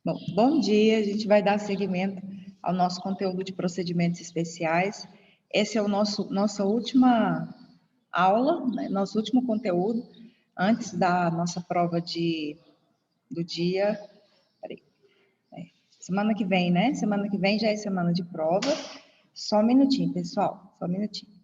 Bom dia, a gente vai dar seguimento ao nosso conteúdo de procedimentos especiais. Esse é o nossa última aula, né, nosso último conteúdo, antes da nossa prova do dia. Peraí, semana que vem, né? Semana que vem já é semana de prova. Só um minutinho, pessoal, só um minutinho.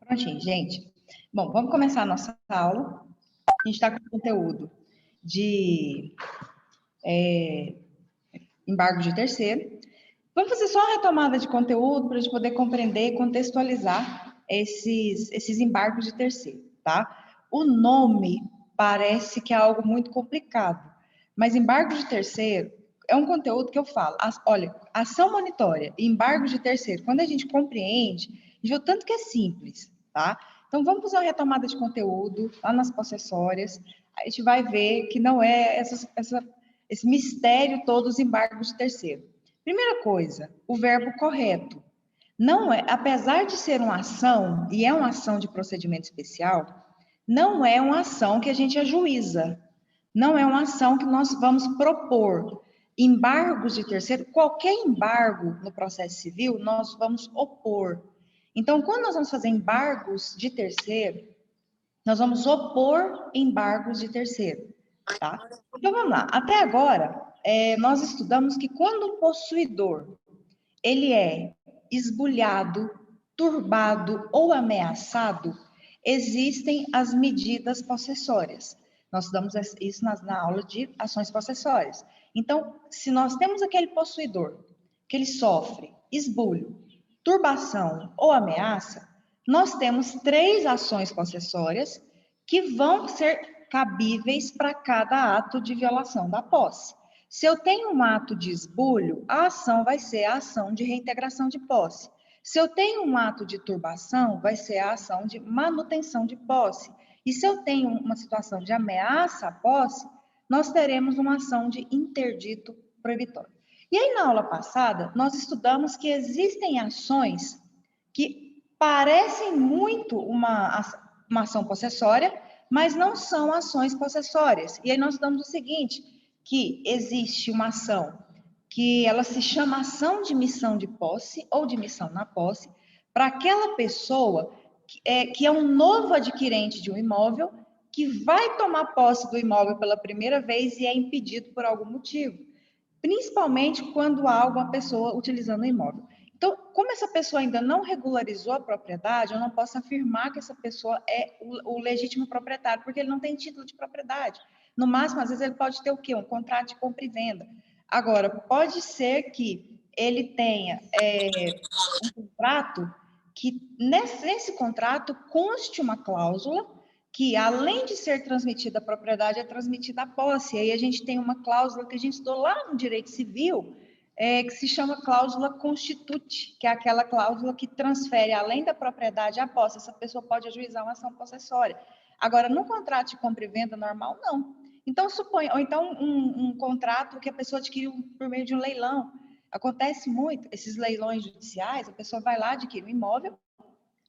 Prontinho, gente. Bom, vamos começar a nossa aula. A gente está com conteúdo de embargo de terceiro. Vamos fazer só uma retomada de conteúdo para a gente poder compreender e contextualizar esses embargos de terceiro, tá? O nome parece que é algo muito complicado, mas embargo de terceiro é um conteúdo que eu falo. Olha, ação monitória e embargo de terceiro, quando a gente compreende, a gente vê o tanto que é simples, tá? Então, vamos fazer uma retomada de conteúdo lá nas possessórias. A gente vai ver que não é esse mistério todo dos embargos de terceiro. Primeira coisa, o verbo correto. Não é, apesar de ser uma ação, e é uma ação de procedimento especial, não é uma ação que a gente ajuiza. Não é uma ação que nós vamos propor. Embargos de terceiro, qualquer embargo no processo civil, nós vamos opor. Então, quando nós vamos fazer embargos de terceiro, nós vamos opor embargos de terceiro, tá? Então, vamos lá. Até agora, nós estudamos que quando o possuidor ele é esbulhado, turbado ou ameaçado, existem as medidas possessórias. Nós estudamos isso na aula de ações possessórias. Então, se nós temos aquele possuidor que ele sofre esbulho, turbação ou ameaça, nós temos 3 ações possessórias que vão ser cabíveis para cada ato de violação da posse. Se eu tenho um ato de esbulho, a ação vai ser a ação de reintegração de posse. Se eu tenho um ato de turbação, vai ser a ação de manutenção de posse. E se eu tenho uma situação de ameaça à posse, nós teremos uma ação de interdito proibitório. E aí, na aula passada, nós estudamos que existem ações que parecem muito uma ação possessória, mas não são ações possessórias. E aí nós estudamos o seguinte, que existe uma ação que ela se chama ação de missão de posse ou de missão na posse, para aquela pessoa que é um novo adquirente de um imóvel, que vai tomar posse do imóvel pela primeira vez e é impedido por algum motivo, principalmente quando há alguma pessoa utilizando o imóvel. Então, como essa pessoa ainda não regularizou a propriedade, eu não posso afirmar que essa pessoa é o legítimo proprietário, porque ele não tem título de propriedade. No máximo, às vezes, ele pode ter o quê? Um contrato de compra e venda. Agora, pode ser que ele tenha um contrato que, nesse contrato, conste uma cláusula que, além de ser transmitida a propriedade, é transmitida a posse. E aí a gente tem uma cláusula que a gente estudou lá no direito civil, que se chama cláusula constituti, que é aquela cláusula que transfere, além da propriedade, a posse. Essa pessoa pode ajuizar uma ação possessória. Agora, no contrato de compra e venda normal, não. Então, suponha, ou então um contrato que a pessoa adquiriu por meio de um leilão. Acontece muito, esses leilões judiciais, a pessoa vai lá, adquire um imóvel,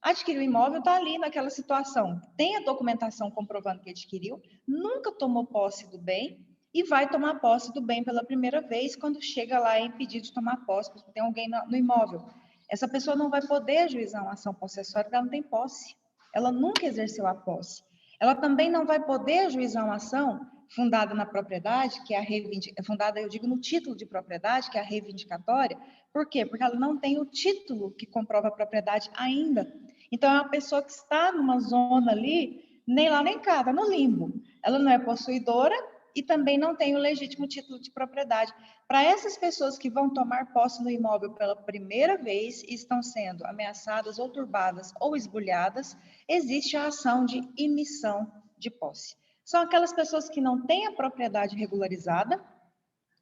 adquiriu o imóvel, está ali naquela situação, tem a documentação comprovando que adquiriu, nunca tomou posse do bem e vai tomar posse do bem pela primeira vez quando chega lá é impedido de tomar posse, porque tem alguém no imóvel. Essa pessoa não vai poder ajuizar uma ação possessória porque ela não tem posse. Ela nunca exerceu a posse. Ela também não vai poder ajuizar uma ação fundada na propriedade, que é fundada, eu digo, no título de propriedade, que é a reivindicatória. Por quê? Porque ela não tem o título que comprova a propriedade ainda. Então, é uma pessoa que está numa zona ali, nem lá nem cá, está no limbo. Ela não é possuidora e também não tem o legítimo título de propriedade. Para essas pessoas que vão tomar posse no imóvel pela primeira vez e estão sendo ameaçadas ou turbadas ou esbulhadas, existe a ação de imissão de posse. São aquelas pessoas que não têm a propriedade regularizada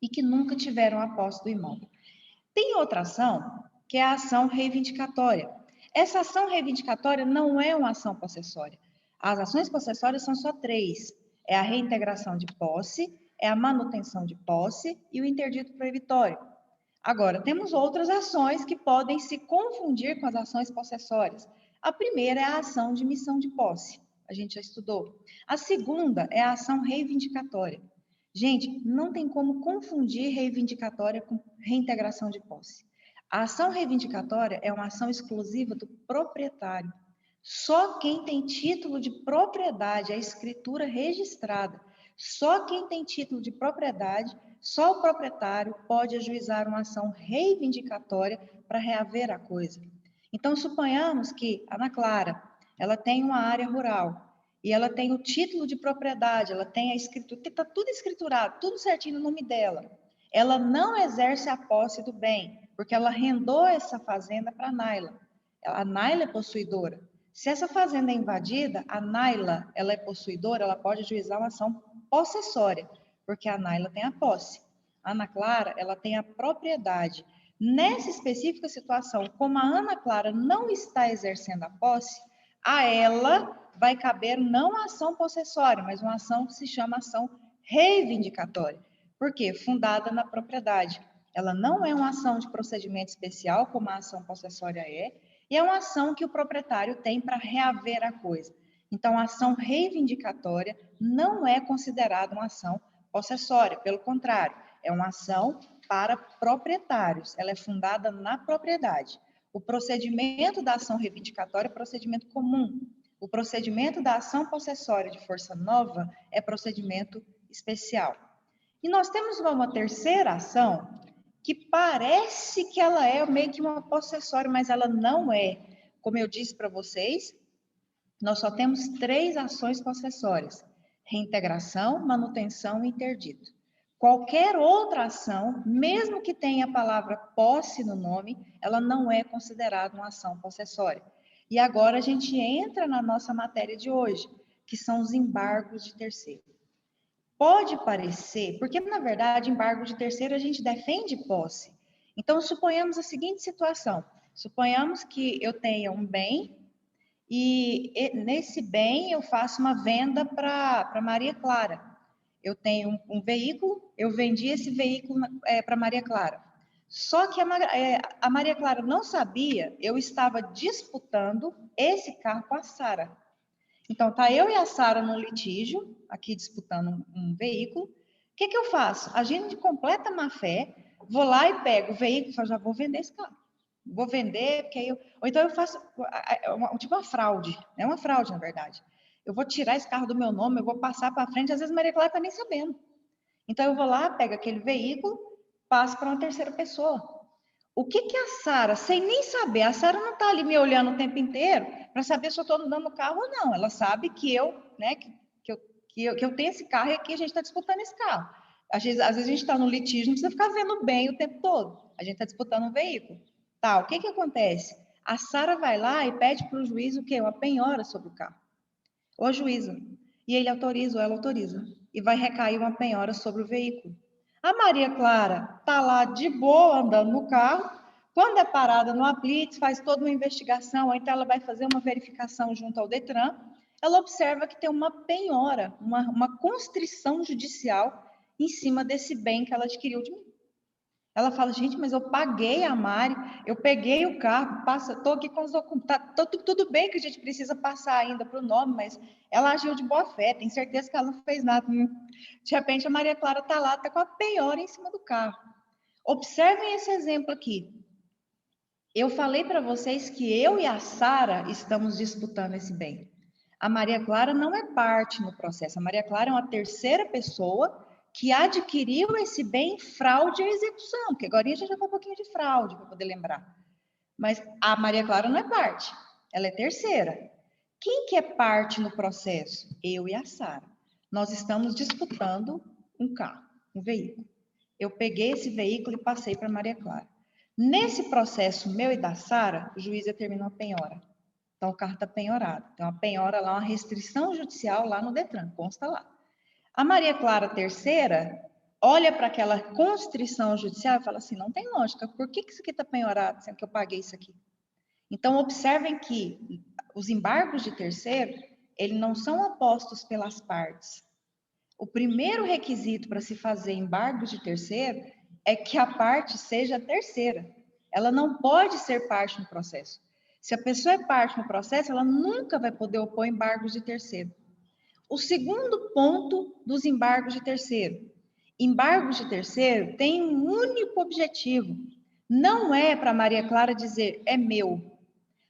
e que nunca tiveram a posse do imóvel. Tem outra ação, que é a ação reivindicatória. Essa ação reivindicatória não é uma ação possessória. As ações possessórias são só 3. É a reintegração de posse, é a manutenção de posse e o interdito proibitório. Agora, temos outras ações que podem se confundir com as ações possessórias. A primeira é a ação de missão de posse. A gente já estudou. A segunda é a ação reivindicatória. Gente, não tem como confundir reivindicatória com reintegração de posse. A ação reivindicatória é uma ação exclusiva do proprietário. Só quem tem título de propriedade, a escritura registrada, só quem tem título de propriedade, só o proprietário pode ajuizar uma ação reivindicatória para reaver a coisa. Então, suponhamos que a Ana Clara, ela tem uma área rural e ela tem o título de propriedade, ela tem a escritura, está tudo escriturado, tudo certinho no nome dela. Ela não exerce a posse do bem, porque ela arrendou essa fazenda para a Naila. A Naila é possuidora. Se essa fazenda é invadida, a Naila, ela é possuidora, ela pode ajuizar uma ação possessória, porque a Naila tem a posse. A Ana Clara, ela tem a propriedade. Nessa específica situação, como a Ana Clara não está exercendo a posse, a ela vai caber não a ação possessória, mas uma ação que se chama ação reivindicatória. Por quê? Fundada na propriedade. Ela não é uma ação de procedimento especial, como a ação possessória é, e é uma ação que o proprietário tem para reaver a coisa. Então, a ação reivindicatória não é considerada uma ação possessória, pelo contrário, é uma ação para proprietários, ela é fundada na propriedade. O procedimento da ação reivindicatória é procedimento comum. O procedimento da ação possessória de força nova é procedimento especial. E nós temos uma terceira ação que parece que ela é meio que uma possessória, mas ela não é. Como eu disse para vocês, nós só temos 3 ações possessórias: reintegração, manutenção e interdito. Qualquer outra ação, mesmo que tenha a palavra posse no nome, ela não é considerada uma ação possessória. E agora a gente entra na nossa matéria de hoje, que são os embargos de terceiro. Pode parecer, porque na verdade, embargo de terceiro a gente defende posse. Então, suponhamos a seguinte situação: suponhamos que eu tenha um bem e nesse bem eu faço uma venda para Maria Clara. Eu tenho um veículo, eu vendi esse veículo para Maria Clara. Só que a Maria Clara não sabia, eu estava disputando esse carro com a Sara. Então, tá eu e a Sara no litígio, aqui disputando um veículo. O que eu faço? Agindo de completa má-fé, vou lá e pego o veículo e falo, já vou vender esse carro. Vou vender, porque aí eu... Ou então eu faço tipo uma fraude. É uma fraude, na verdade. Eu vou tirar esse carro do meu nome, eu vou passar para frente, às vezes a Maria Clara está nem sabendo. Então, eu vou lá, pego aquele veículo, passo para uma terceira pessoa. O que a Sara, sem nem saber, a Sara não está ali me olhando o tempo inteiro para saber se eu estou andando no carro ou não. Ela sabe que eu, né, que eu tenho esse carro e aqui a gente está disputando esse carro. Às vezes a gente está no litígio, não precisa ficar vendo bem o tempo todo. A gente está disputando um veículo. Tá, o que acontece? A Sara vai lá e pede para o juiz o quê? Uma penhora sobre o carro. Ou juíza. E ele autoriza ou ela autoriza. E vai recair uma penhora sobre o veículo. A Maria Clara está lá de boa andando no carro. Quando é parada no Ablitz, faz toda uma investigação, então ela vai fazer uma verificação junto ao Detran. Ela observa que tem uma penhora, uma constrição judicial em cima desse bem que ela adquiriu de mim. Ela fala, gente, mas eu paguei a Mari, eu peguei o carro, estou aqui com os documentos, tudo bem que a gente precisa passar ainda para o nome, mas ela agiu de boa fé, tem certeza que ela não fez nada. De repente, a Maria Clara está lá, está com a penhora em cima do carro. Observem esse exemplo aqui. Eu falei para vocês que eu e a Sara estamos disputando esse bem. A Maria Clara não é parte no processo. A Maria Clara é uma terceira pessoa que adquiriu esse bem em fraude à execução, porque agora a gente já falou um pouquinho de fraude, para poder lembrar. Mas a Maria Clara não é parte, ela é terceira. Quem que é parte no processo? Eu e a Sara. Nós estamos disputando um carro, um veículo. Eu peguei esse veículo e passei para a Maria Clara. Nesse processo meu e da Sara, o juiz determinou a penhora. Então, o carro está penhorado. Tem uma penhora lá, uma restrição judicial lá no Detran, consta lá. A Maria Clara terceira olha para aquela constrição judicial e fala assim, não tem lógica, por que isso aqui está penhorado, sendo que eu paguei isso aqui? Então, observem que os embargos de terceiro, eles não são opostos pelas partes. O primeiro requisito para se fazer embargos de terceiro é que a parte seja terceira. Ela não pode ser parte no processo. Se a pessoa é parte no processo, ela nunca vai poder opor embargos de terceiro. O segundo ponto dos embargos de terceiro. Embargos de terceiro tem um único objetivo. Não é para Maria Clara dizer, é meu.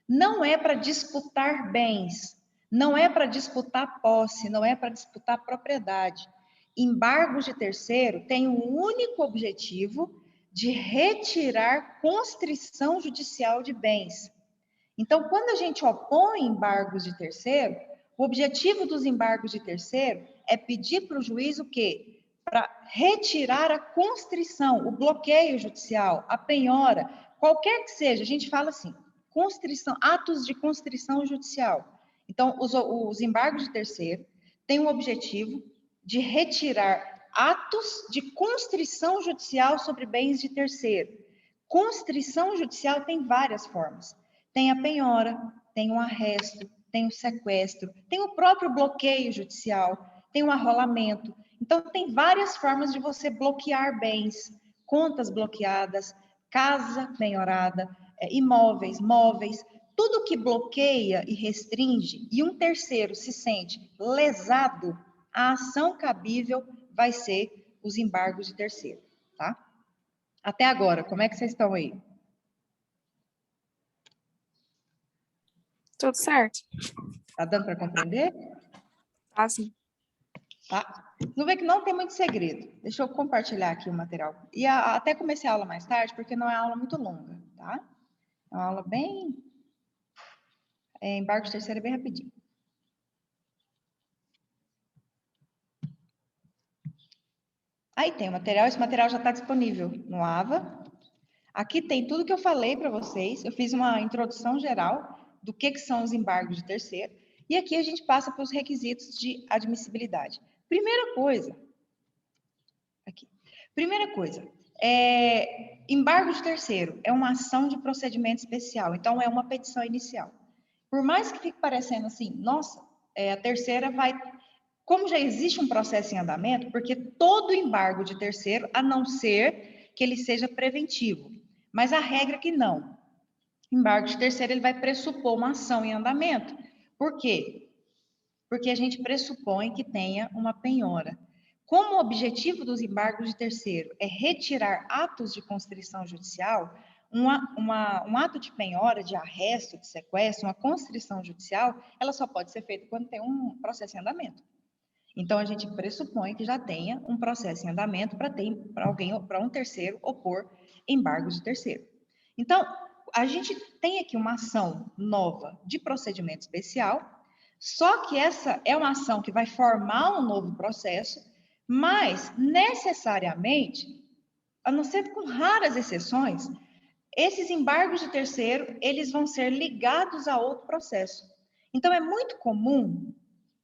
Não é para disputar bens. Não é para disputar posse. Não é para disputar propriedade. Embargos de terceiro tem um único objetivo de retirar constrição judicial de bens. Então, quando a gente opõe embargos de terceiro, o objetivo dos embargos de terceiro é pedir para o juiz o quê? Para retirar a constrição, o bloqueio judicial, a penhora, qualquer que seja, a gente fala assim, constrição, atos de constrição judicial. Então, os embargos de terceiro têm o objetivo de retirar atos de constrição judicial sobre bens de terceiro. Constrição judicial tem várias formas. Tem a penhora, tem o arresto, tem o sequestro, tem o próprio bloqueio judicial, tem o arrolamento. Então, tem várias formas de você bloquear bens, contas bloqueadas, casa penhorada, imóveis, móveis, tudo que bloqueia e restringe e um terceiro se sente lesado, a ação cabível vai ser os embargos de terceiro, tá? Até agora, como é que vocês estão aí? Tudo certo. Tá dando para compreender? Tá, sim. Tá? Não vê que não tem muito segredo. Deixa eu compartilhar aqui o material. E até comecei a aula mais tarde, porque não é aula muito longa, tá? É uma aula bem... embargo de terceiro é bem rapidinho. Aí tem o material, esse material já está disponível no AVA. Aqui tem tudo que eu falei para vocês. Eu fiz uma introdução geral do que são os embargos de terceiro. E aqui a gente passa para os requisitos de admissibilidade. Primeira coisa, embargo de terceiro é uma ação de procedimento especial, então é uma petição inicial. Por mais que fique parecendo assim, nossa, a terceira vai... Como já existe um processo em andamento, porque todo embargo de terceiro, a não ser que ele seja preventivo, mas a regra é que não. Embargo de terceiro, ele vai pressupor uma ação em andamento. Por quê? Porque a gente pressupõe que tenha uma penhora. Como o objetivo dos embargos de terceiro é retirar atos de constrição judicial, um ato de penhora, de arresto, de sequestro, uma constrição judicial, ela só pode ser feita quando tem um processo em andamento. Então, a gente pressupõe que já tenha um processo em andamento para um terceiro opor embargos de terceiro. Então, a gente tem aqui uma ação nova de procedimento especial, só que essa é uma ação que vai formar um novo processo, mas necessariamente, a não ser com raras exceções, esses embargos de terceiro, eles vão ser ligados a outro processo. Então, é muito comum,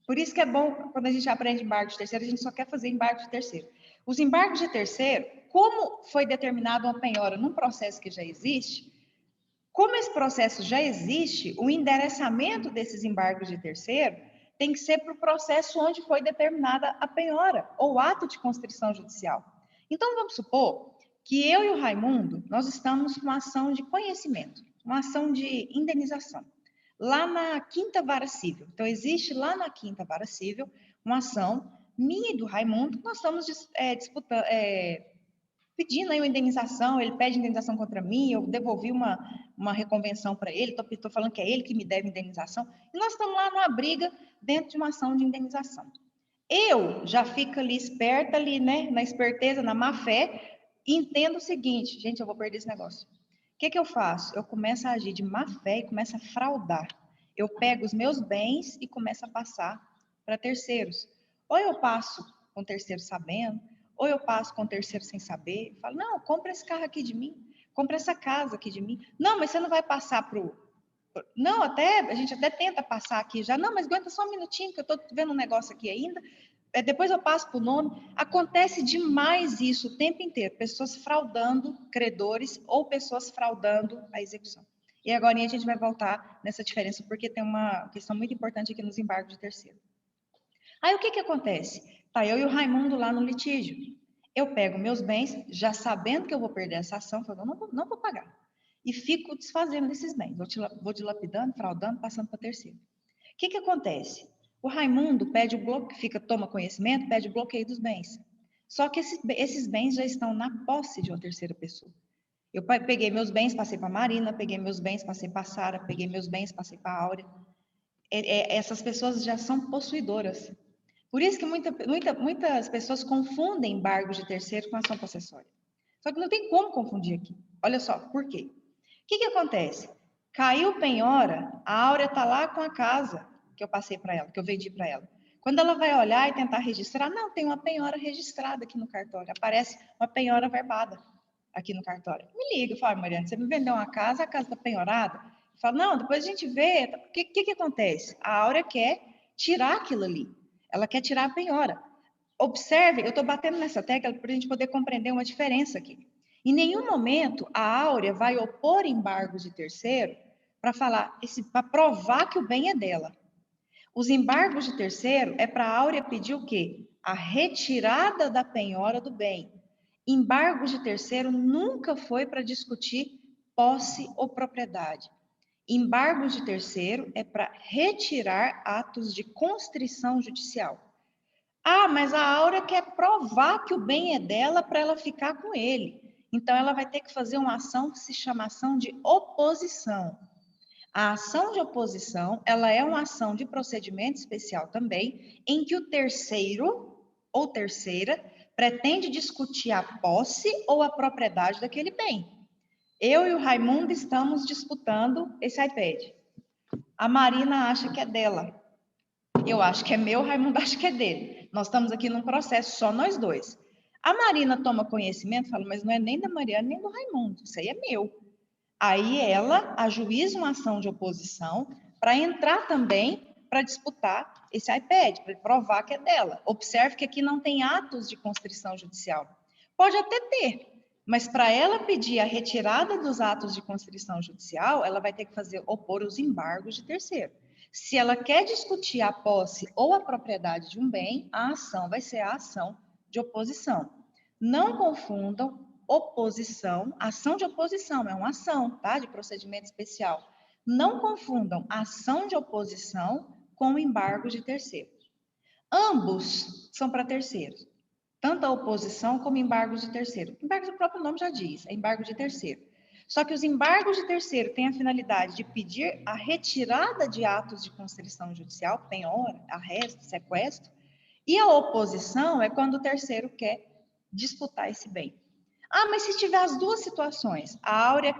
por isso que é bom, quando a gente aprende embargos de terceiro, a gente só quer fazer embargos de terceiro. Os embargos de terceiro, como foi determinado uma penhora num processo que já existe, como esse processo já existe, o endereçamento desses embargos de terceiro tem que ser para o processo onde foi determinada a penhora, ou ato de constrição judicial. Então, vamos supor que eu e o Raimundo, nós estamos com uma ação de conhecimento, uma ação de indenização, lá na Quinta Vara Civil. Então, existe lá na Quinta Vara Civil uma ação minha e do Raimundo, nós estamos pedindo aí uma indenização, ele pede indenização contra mim, eu devolvi uma reconvenção para ele, estou falando que é ele que me deve indenização, e nós estamos lá numa briga dentro de uma ação de indenização. Eu já fico ali esperta, ali, né, na esperteza, na má fé, e entendo o seguinte, gente, eu vou perder esse negócio. O que eu faço? Eu começo a agir de má fé e começo a fraudar. Eu pego os meus bens e começo a passar para terceiros. Ou eu passo com terceiro sabendo, ou eu passo com terceiro sem saber. Falo, não, compra esse carro aqui de mim, compra essa casa aqui de mim. Não, mas você não vai passar para o... Não, a gente até tenta passar aqui já. Não, mas aguenta só um minutinho que eu estou vendo um negócio aqui ainda. Depois eu passo para o nome. Acontece demais isso o tempo inteiro. Pessoas fraudando credores ou pessoas fraudando a execução. E agora a gente vai voltar nessa diferença, porque tem uma questão muito importante aqui nos embargos de terceiro. Aí o que acontece? Tá, eu e o Raimundo lá no litígio. Eu pego meus bens, já sabendo que eu vou perder essa ação, falo, não vou pagar. E fico desfazendo desses bens. Vou dilapidando, fraudando, passando para terceiro. O que acontece? O Raimundo pede o bloqueio, toma conhecimento, pede o bloqueio dos bens. Só que esses bens já estão na posse de uma terceira pessoa. Eu peguei meus bens, passei para a Marina, peguei meus bens, passei para a Sara, peguei meus bens, passei para a Áurea. Essas pessoas já são possuidoras. Por isso que muitas pessoas confundem embargos de terceiro com ação possessória. Só que não tem como confundir aqui. Olha só, por quê? O que acontece? Caiu penhora, a Áurea está lá com a casa que eu passei para ela, que eu vendi para ela. Quando ela vai olhar e tentar registrar, não, tem uma penhora registrada aqui no cartório. Aparece uma penhora verbada aqui no cartório. Me liga, fala, Mariana, você me vendeu uma casa, a casa está penhorada? Fala, não, depois a gente vê. O que acontece? A Áurea quer tirar aquilo ali. Ela quer tirar a penhora. Observe, eu estou batendo nessa tecla para a gente poder compreender uma diferença aqui. Em nenhum momento a Áurea vai opor embargos de terceiro para provar que o bem é dela. Os embargos de terceiro é para a Áurea pedir o quê? A retirada da penhora do bem. Embargos de terceiro nunca foi para discutir posse ou propriedade. Embargos de terceiro é para retirar atos de constrição judicial. Ah, mas a Áurea quer provar que o bem é dela para ela ficar com ele. Então, ela vai ter que fazer uma ação que se chama ação de oposição. A ação de oposição, ela é uma ação de procedimento especial também, em que o terceiro ou terceira pretende discutir a posse ou a propriedade daquele bem. Eu e o Raimundo estamos disputando esse iPad. A Marina acha que é dela. Eu acho que é meu, o Raimundo acha que é dele. Nós estamos aqui num processo, só nós dois. A Marina toma conhecimento e fala, mas não é nem da Mariana nem do Raimundo, isso aí é meu. Aí ela ajuiza uma ação de oposição para entrar também para disputar esse iPad, para provar que é dela. Observe que aqui não tem atos de constrição judicial. Pode até ter, mas para ela pedir a retirada dos atos de constrição judicial, ela vai ter que opor os embargos de terceiro. Se ela quer discutir a posse ou a propriedade de um bem, a ação vai ser a ação de oposição. Não confundam oposição, ação de oposição, é uma ação, tá? De procedimento especial. Não confundam ação de oposição com embargo de terceiro. Ambos são para terceiros. Tanto a oposição como embargos de terceiro. Embargos, o próprio nome já diz, é embargo de terceiro. Só que os embargos de terceiro têm a finalidade de pedir a retirada de atos de constrição judicial, penhora, arresto, sequestro, e a oposição é quando o terceiro quer disputar esse bem. Ah, mas se tiver as duas situações, a Áurea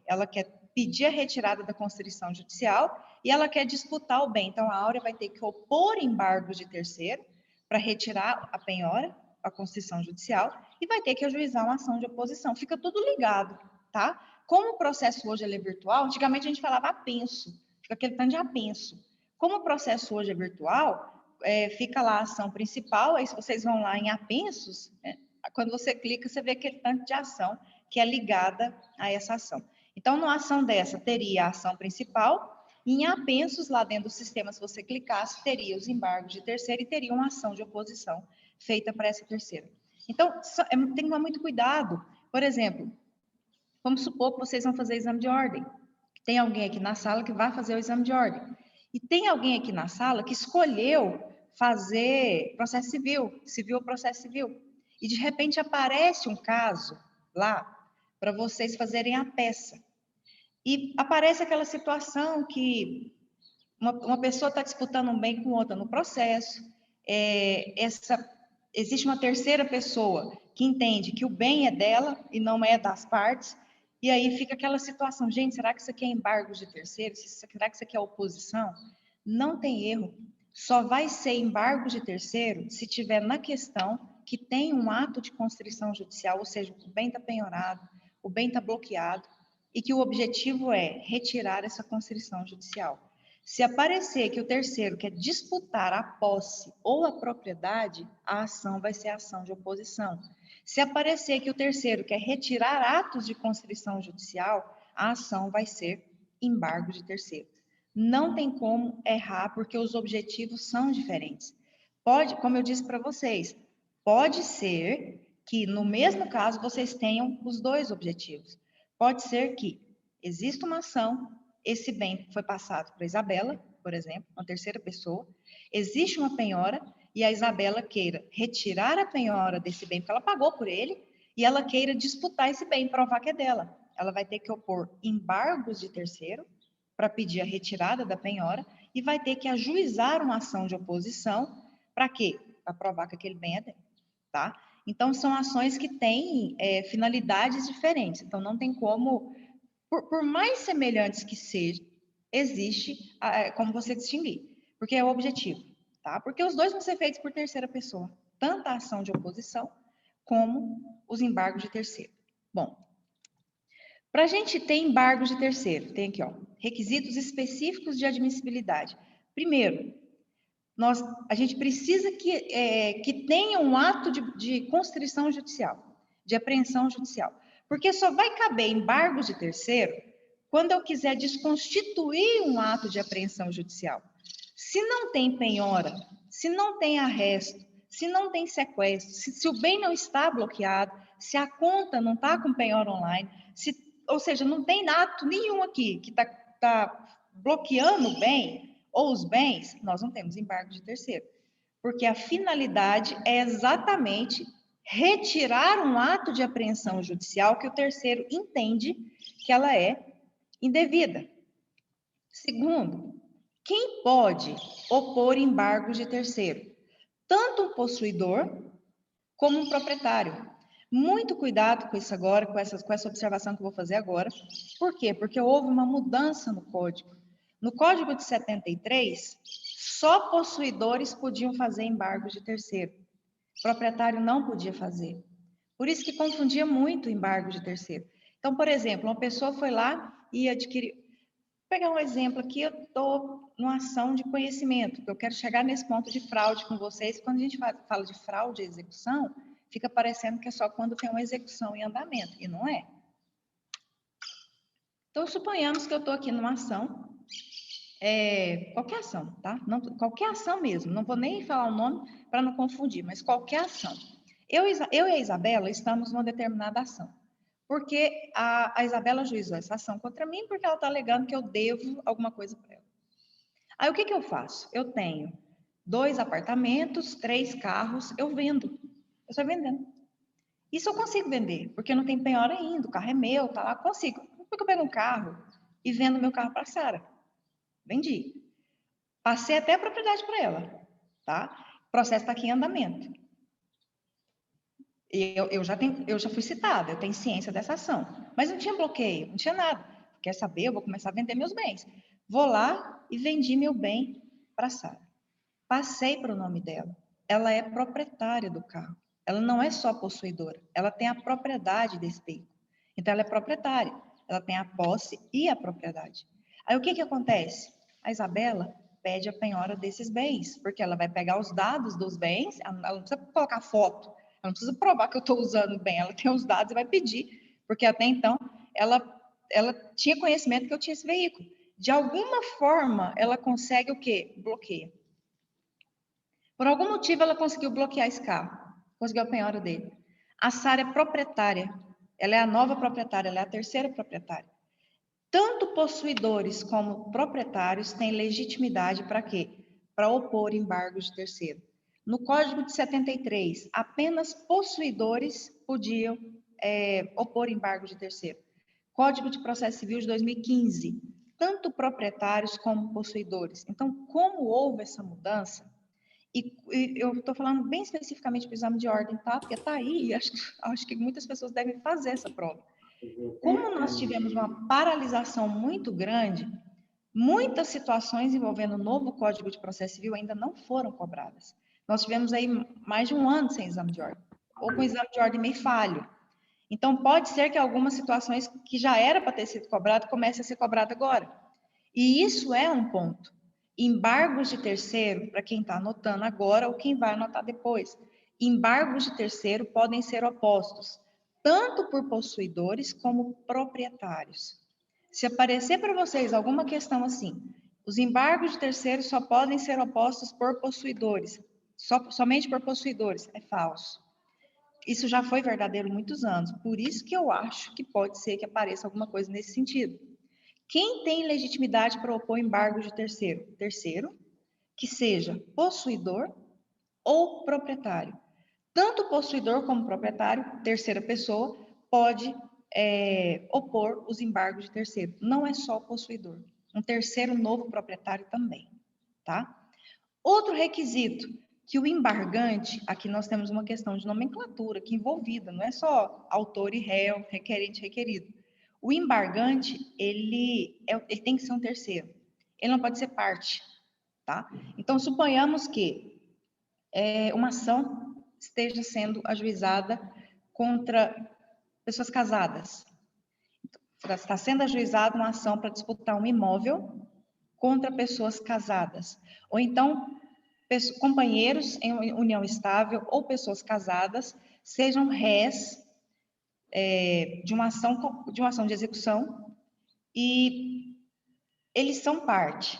ela quer pedir a retirada da constrição judicial e ela quer disputar o bem. Então, a Áurea vai ter que opor embargos de terceiro para retirar a penhora, a constrição judicial, e vai ter que ajuizar uma ação de oposição. Fica tudo ligado, tá? Como o processo hoje é virtual, antigamente a gente falava apenso, fica aquele tanto de apenso. Como o processo hoje é virtual, fica lá a ação principal, aí se vocês vão lá em apensos, quando você clica, você vê aquele tanto de ação que é ligada a essa ação. Então, numa ação dessa, teria a ação principal, e em apensos, lá dentro do sistema, se você clicasse, teria os embargos de terceira e teria uma ação de oposição feita para essa terceira. Então, tem que tomar muito cuidado. Por exemplo, vamos supor que vocês vão fazer exame de ordem. Tem alguém aqui na sala que vai fazer o exame de ordem. E tem alguém aqui na sala que escolheu fazer processo civil ou processo civil. e de repente aparece um caso lá para vocês fazerem a peça. E aparece aquela situação que uma pessoa está disputando um bem com outra no processo, existe uma terceira pessoa que entende que o bem é dela e não é das partes, e aí fica aquela situação, gente, será que isso aqui é embargo de terceiro? Será que isso aqui é oposição? Não tem erro, só vai ser embargo de terceiro se tiver na questão que tem um ato de constrição judicial, ou seja, o bem está penhorado, o bem está bloqueado, e que o objetivo é retirar essa constrição judicial. Se aparecer que o terceiro quer disputar a posse ou a propriedade, a ação vai ser ação de oposição. Se aparecer que o terceiro quer retirar atos de constrição judicial, a ação vai ser embargo de terceiro. Não tem como errar, porque os objetivos são diferentes. Pode, como eu disse para vocês, pode ser que no mesmo caso vocês tenham os dois objetivos. Pode ser que exista uma ação, esse bem foi passado para a Isabela, por exemplo, uma terceira pessoa, existe uma penhora e a Isabela queira retirar a penhora desse bem, porque ela pagou por ele, e ela queira disputar esse bem, provar que é dela. Ela vai ter que opor embargos de terceiro para pedir a retirada da penhora e vai ter que ajuizar uma ação de oposição para quê? Para provar que aquele bem é dela, tá? Então, são ações que têm finalidades diferentes. Então, não tem como, por mais semelhantes que sejam, existe como você distinguir, porque é o objetivo, tá? Porque os dois vão ser feitos por terceira pessoa, tanto a ação de oposição como os embargos de terceiro. Bom, para a gente ter embargos de terceiro, tem aqui, ó, requisitos específicos de admissibilidade. Primeiro, a gente precisa que tenha um ato de constrição judicial, de apreensão judicial, porque só vai caber embargos de terceiro quando eu quiser desconstituir um ato de apreensão judicial. Se não tem penhora, se não tem arresto, se não tem sequestro, se o bem não está bloqueado, se a conta não está com penhora online, ou seja, não tem ato nenhum aqui que está bloqueando o bem ou os bens, nós não temos embargo de terceiro. Porque a finalidade é exatamente retirar um ato de apreensão judicial que o terceiro entende que ela é indevida. Segundo, quem pode opor embargos de terceiro? Tanto um possuidor como um proprietário. Muito cuidado com isso agora, com essa observação que eu vou fazer agora. Por quê? Porque houve uma mudança no código. No Código de 73, só possuidores podiam fazer embargos de terceiro. O proprietário não podia fazer. Por isso que confundia muito o embargo de terceiro. Então, por exemplo, uma pessoa foi lá e adquiriu. Vou pegar um exemplo aqui, eu estou numa ação de conhecimento, eu quero chegar nesse ponto de fraude com vocês. Quando a gente fala de fraude e execução, fica parecendo que é só quando tem uma execução em andamento, e não é. Então, suponhamos que eu estou aqui numa ação, qualquer ação, tá? Não, qualquer ação mesmo, não vou nem falar o nome para não confundir, mas qualquer ação. Eu e a Isabela estamos numa determinada ação, porque a Isabela ajuizou essa ação contra mim porque ela está alegando que eu devo alguma coisa para ela. Aí, o que eu faço? Eu tenho 2 apartamentos, 3 carros, eu vendo. Eu estou vendendo. Isso eu consigo vender, porque não tem penhora ainda, o carro é meu, tá lá, consigo. Por que eu pego um carro e vendo meu carro para a Sara? Vendi. Passei até a propriedade para ela, tá? O processo está aqui em andamento. Eu já fui citada, eu tenho ciência dessa ação. Mas não tinha bloqueio, não tinha nada. Quer saber? Eu vou começar a vender meus bens. Vou lá e vendi meu bem para a Sara. Passei para o nome dela. Ela é proprietária do carro. Ela não é só possuidora, ela tem a propriedade desse veículo. Então, ela é proprietária. Ela tem a posse e a propriedade. Aí, o que acontece? A Isabela pede a penhora desses bens, porque ela vai pegar os dados dos bens, ela não precisa colocar foto, ela não precisa provar que eu estou usando bem, ela tem os dados e vai pedir, porque até então ela tinha conhecimento que eu tinha esse veículo. De alguma forma, ela consegue o quê? Bloqueia. Por algum motivo, ela conseguiu bloquear esse carro, conseguiu a penhora dele. A Sara é proprietária, ela é a nova proprietária, ela é a terceira proprietária. Tanto possuidores como proprietários têm legitimidade para quê? Para opor embargos de terceiro. No Código de 73, apenas possuidores podiam opor embargo de terceiro. Código de Processo Civil de 2015, tanto proprietários como possuidores. Então, como houve essa mudança, e eu estou falando bem especificamente do exame de ordem, tá? Porque está aí, e acho que muitas pessoas devem fazer essa prova. Como nós tivemos uma paralisação muito grande, muitas situações envolvendo o novo Código de Processo Civil ainda não foram cobradas. Nós tivemos aí mais de um ano sem exame de ordem, ou com exame de ordem meio falho. Então, pode ser que algumas situações que já era para ter sido cobrado comecem a ser cobrado agora. E isso é um ponto. Embargos de terceiro, para quem está anotando agora ou quem vai anotar depois, embargos de terceiro podem ser opostos tanto por possuidores como proprietários. Se aparecer para vocês alguma questão assim, os embargos de terceiros só podem ser opostos por possuidores, somente por possuidores, é falso. Isso já foi verdadeiro há muitos anos, por isso que eu acho que pode ser que apareça alguma coisa nesse sentido. Quem tem legitimidade para opor embargo de terceiro? Terceiro, que seja possuidor ou proprietário. Tanto o possuidor como o proprietário, terceira pessoa, pode opor os embargos de terceiro. Não é só o possuidor. Um terceiro novo proprietário também, tá? Outro requisito, que o embargante, aqui nós temos uma questão de nomenclatura aqui envolvida, não é só autor e réu, requerente e requerido. O embargante, ele tem que ser um terceiro. Ele não pode ser parte, tá? Então, suponhamos que uma ação esteja sendo ajuizada contra pessoas casadas. Está sendo ajuizada uma ação para disputar um imóvel contra pessoas casadas. Ou então, companheiros em união estável ou pessoas casadas sejam réis de uma ação de execução e eles são parte.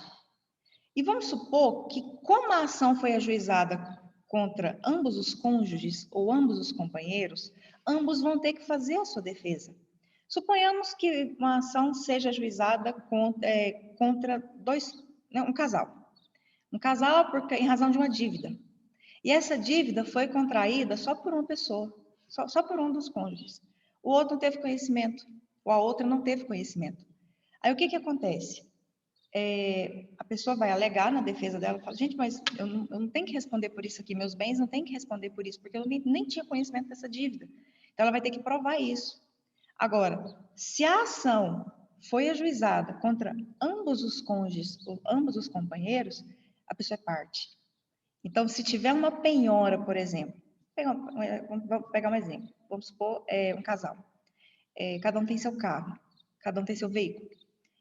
E vamos supor que, como a ação foi ajuizada contra ambos os cônjuges ou ambos os companheiros, ambos vão ter que fazer a sua defesa. Suponhamos que uma ação seja ajuizada contra um casal. Um casal em razão de uma dívida. E essa dívida foi contraída só por uma pessoa, só por um dos cônjuges. O outro não teve conhecimento, ou a outra não teve conhecimento. Aí o que acontece? A pessoa vai alegar na defesa dela, fala, gente, mas eu não tenho que responder por isso aqui, meus bens não têm que responder por isso, porque eu nem tinha conhecimento dessa dívida. Então, ela vai ter que provar isso. Agora, se a ação foi ajuizada contra ambos os cônjuges ou ambos os companheiros, a pessoa é parte. Então, se tiver uma penhora, por exemplo, vamos pegar um exemplo, vamos supor um casal. Cada um tem seu carro, cada um tem seu veículo.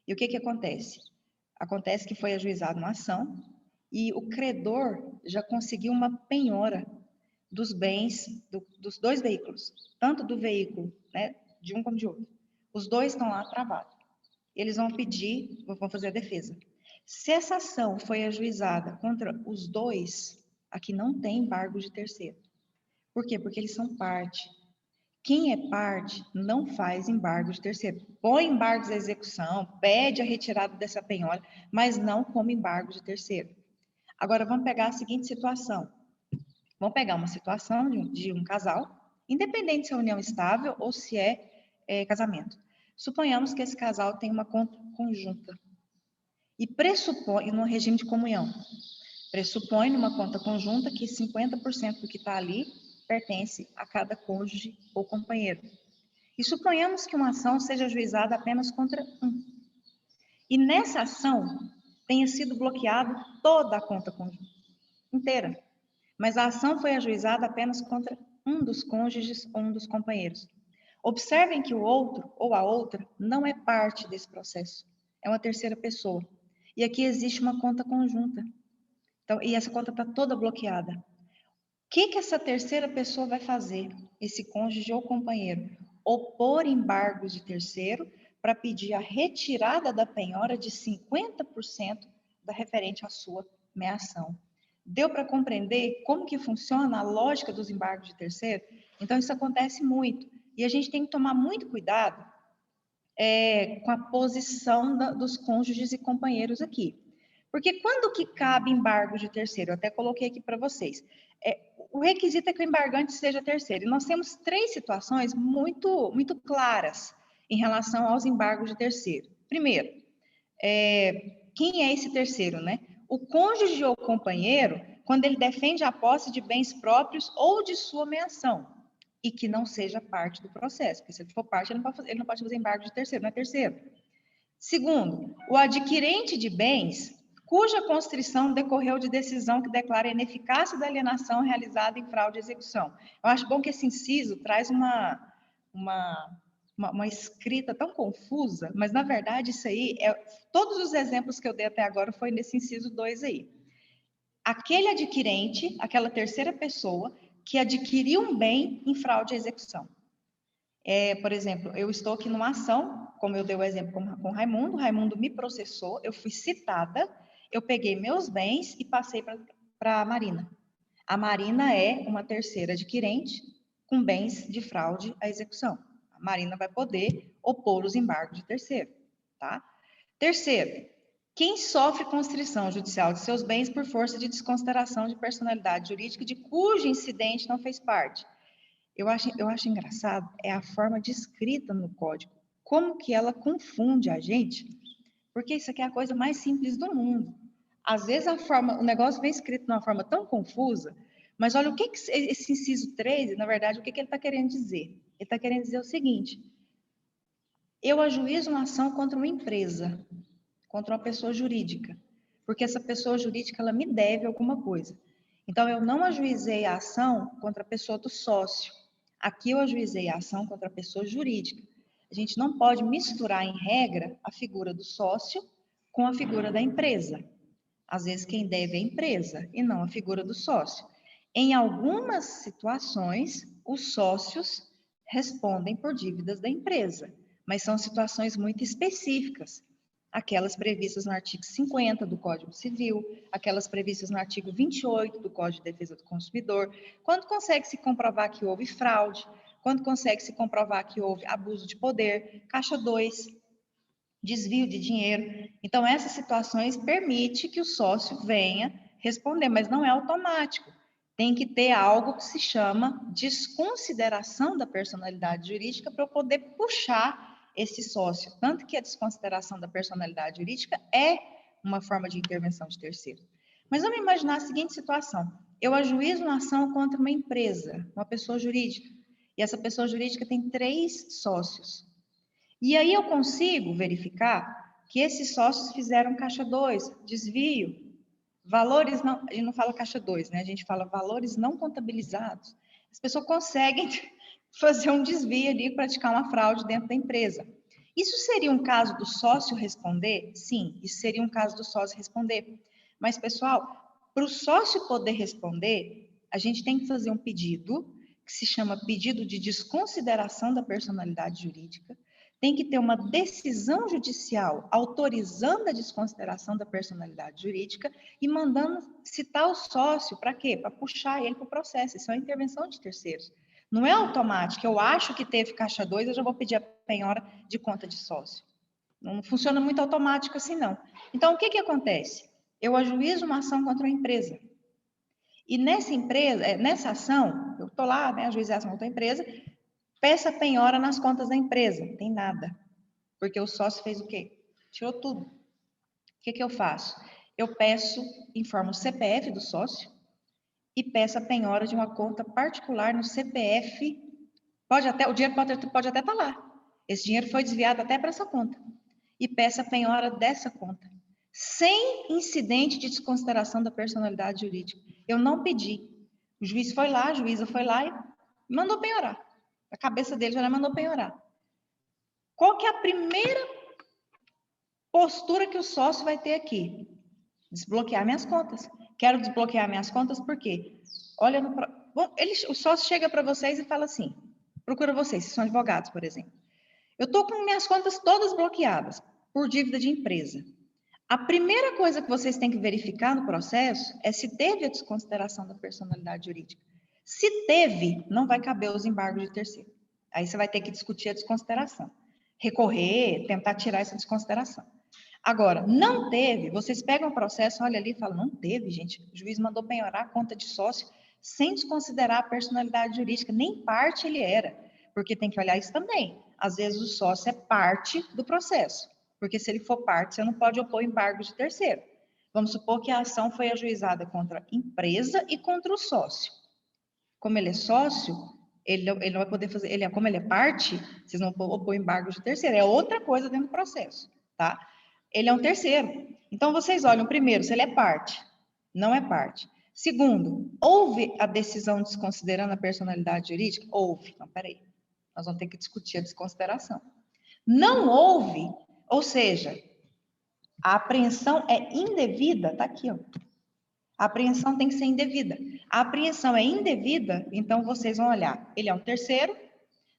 E o que acontece? Acontece que foi ajuizada uma ação e o credor já conseguiu uma penhora dos bens dos dois veículos, tanto do veículo, né, de um como de outro. Os dois estão lá travados. Eles vão pedir, vão fazer a defesa. Se essa ação foi ajuizada contra os dois, aqui não tem embargo de terceiro. Por quê? Porque eles são parte. Quem é parte não faz embargo de terceiro. Põe embargos de execução, pede a retirada dessa penhora, mas não como embargo de terceiro. Agora, vamos pegar a seguinte situação. Vamos pegar uma situação de um casal, independente se é união estável ou se é casamento. Suponhamos que esse casal tem uma conta conjunta e pressupõe, no regime de comunhão, pressupõe numa conta conjunta que 50% do que está ali pertence a cada cônjuge ou companheiro. E suponhamos que uma ação seja ajuizada apenas contra um. E nessa ação tenha sido bloqueada toda a conta conjunta, inteira. Mas a ação foi ajuizada apenas contra um dos cônjuges ou um dos companheiros. Observem que o outro ou a outra não é parte desse processo. É uma terceira pessoa. E aqui existe uma conta conjunta. Então, e essa conta está toda bloqueada. O que essa terceira pessoa vai fazer? Esse cônjuge ou companheiro? Opor embargos de terceiro para pedir a retirada da penhora de 50% da referente à sua meação. Deu para compreender como que funciona a lógica dos embargos de terceiro? Então, isso acontece muito. E a gente tem que tomar muito cuidado com a posição dos cônjuges e companheiros aqui. Porque quando que cabe embargo de terceiro? Eu até coloquei aqui para vocês. O requisito é que o embargante seja terceiro. E nós temos 3 situações muito claras em relação aos embargos de terceiro. Primeiro, quem é esse terceiro, né? O cônjuge ou companheiro, quando ele defende a posse de bens próprios ou de sua ameação, e que não seja parte do processo, porque se ele for parte, ele não pode fazer embargo de terceiro, não é terceiro. Segundo, o adquirente de bens cuja constrição decorreu de decisão que declara a ineficácia da alienação realizada em fraude à execução. Eu acho bom que esse inciso traz uma escrita tão confusa, mas na verdade isso aí, todos os exemplos que eu dei até agora foi nesse inciso 2 aí. Aquele adquirente, aquela terceira pessoa, que adquiriu um bem em fraude à execução. Por exemplo, eu estou aqui numa ação, como eu dei o exemplo com o Raimundo me processou, eu fui citada, eu peguei meus bens e passei para a Marina. A Marina é uma terceira adquirente com bens de fraude à execução. A Marina vai poder opor os embargos de terceiro, tá? Terceiro, quem sofre constrição judicial de seus bens por força de desconsideração de personalidade jurídica de cujo incidente não fez parte. Eu acho engraçado a forma de escrita no código. Como que ela confunde a gente? Porque isso aqui é a coisa mais simples do mundo. Às vezes o negócio vem escrito de uma forma tão confusa, mas olha o que esse inciso 3, na verdade, o que ele está querendo dizer? Ele está querendo dizer o seguinte: eu ajuizo uma ação contra uma empresa, contra uma pessoa jurídica, porque essa pessoa jurídica ela me deve alguma coisa. Então, eu não ajuizei a ação contra a pessoa do sócio. Aqui eu ajuizei a ação contra a pessoa jurídica. A gente não pode misturar, em regra, a figura do sócio com a figura da empresa. Às vezes, quem deve é a empresa e não a figura do sócio. Em algumas situações, os sócios respondem por dívidas da empresa, mas são situações muito específicas. Aquelas previstas no artigo 50 do Código Civil, aquelas previstas no artigo 28 do Código de Defesa do Consumidor, quando consegue se comprovar que houve fraude, quando consegue se comprovar que houve abuso de poder, caixa 2, desvio de dinheiro. Então, essas situações permitem que o sócio venha responder, mas não é automático. Tem que ter algo que se chama desconsideração da personalidade jurídica para eu poder puxar esse sócio. Tanto que a desconsideração da personalidade jurídica é uma forma de intervenção de terceiro. Mas vamos imaginar a seguinte situação. Eu ajuizo uma ação contra uma empresa, uma pessoa jurídica, e essa pessoa jurídica tem 3 sócios. E aí eu consigo verificar que esses sócios fizeram caixa 2, desvio, valores não, a gente não fala caixa 2, né? A gente fala valores não contabilizados. As pessoas conseguem fazer um desvio ali, praticar uma fraude dentro da empresa. Isso seria um caso do sócio responder? Sim, isso seria um caso do sócio responder. Mas, pessoal, para o sócio poder responder, a gente tem que fazer um pedido, que se chama pedido de desconsideração da personalidade jurídica, tem que ter uma decisão judicial autorizando a desconsideração da personalidade jurídica e mandando citar o sócio, para quê? Para puxar ele para o processo. Isso é uma intervenção de terceiros. Não é automático. Eu acho que teve caixa 2, eu já vou pedir a penhora de conta de sócio. Não funciona muito automático assim, não. Então, o que acontece? Eu ajuizo uma ação contra uma empresa. E nessa ação, eu estou lá, né, ajuizei a ação contra a empresa, peça penhora nas contas da empresa. Não tem nada. Porque o sócio fez o quê? Tirou tudo. O que eu faço? Eu peço, informo o CPF do sócio e peço a penhora de uma conta particular no CPF. O dinheiro pode até estar lá. Esse dinheiro foi desviado até para essa conta. E peço a penhora dessa conta. Sem incidente de desconsideração da personalidade jurídica. Eu não pedi. O juiz foi lá, a juíza foi lá e mandou penhorar. A cabeça dele já mandou penhorar. Qual que é a primeira postura que o sócio vai ter aqui? Desbloquear minhas contas. Quero desbloquear minhas contas por quê? Olha, o sócio chega para vocês e fala assim, procura vocês, se são advogados, por exemplo. Eu estou com minhas contas todas bloqueadas por dívida de empresa. A primeira coisa que vocês têm que verificar no processo é se teve a desconsideração da personalidade jurídica. Se teve, não vai caber os embargos de terceiro. Aí você vai ter que discutir a desconsideração. Recorrer, tentar tirar essa desconsideração. Agora, não teve, vocês pegam o processo, olha ali e falam, não teve, gente. O juiz mandou penhorar a conta de sócio sem desconsiderar a personalidade jurídica, nem parte ele era, porque tem que olhar isso também. Às vezes o sócio é parte do processo, porque se ele for parte, você não pode opor embargo de terceiro. Vamos supor que a ação foi ajuizada contra a empresa e contra o sócio. Como ele é sócio, ele não vai poder fazer, como ele é parte, vocês não vão opor embargo de terceiro, é outra coisa dentro do processo, tá? Ele é um terceiro. Então, vocês olham primeiro se ele é parte, não é parte. Segundo, houve a decisão desconsiderando a personalidade jurídica? Houve. Então, peraí, nós vamos ter que discutir a desconsideração. Não houve, ou seja, a apreensão é indevida, tá aqui, ó. A apreensão tem que ser indevida. A apreensão é indevida, então vocês vão olhar, ele é um terceiro,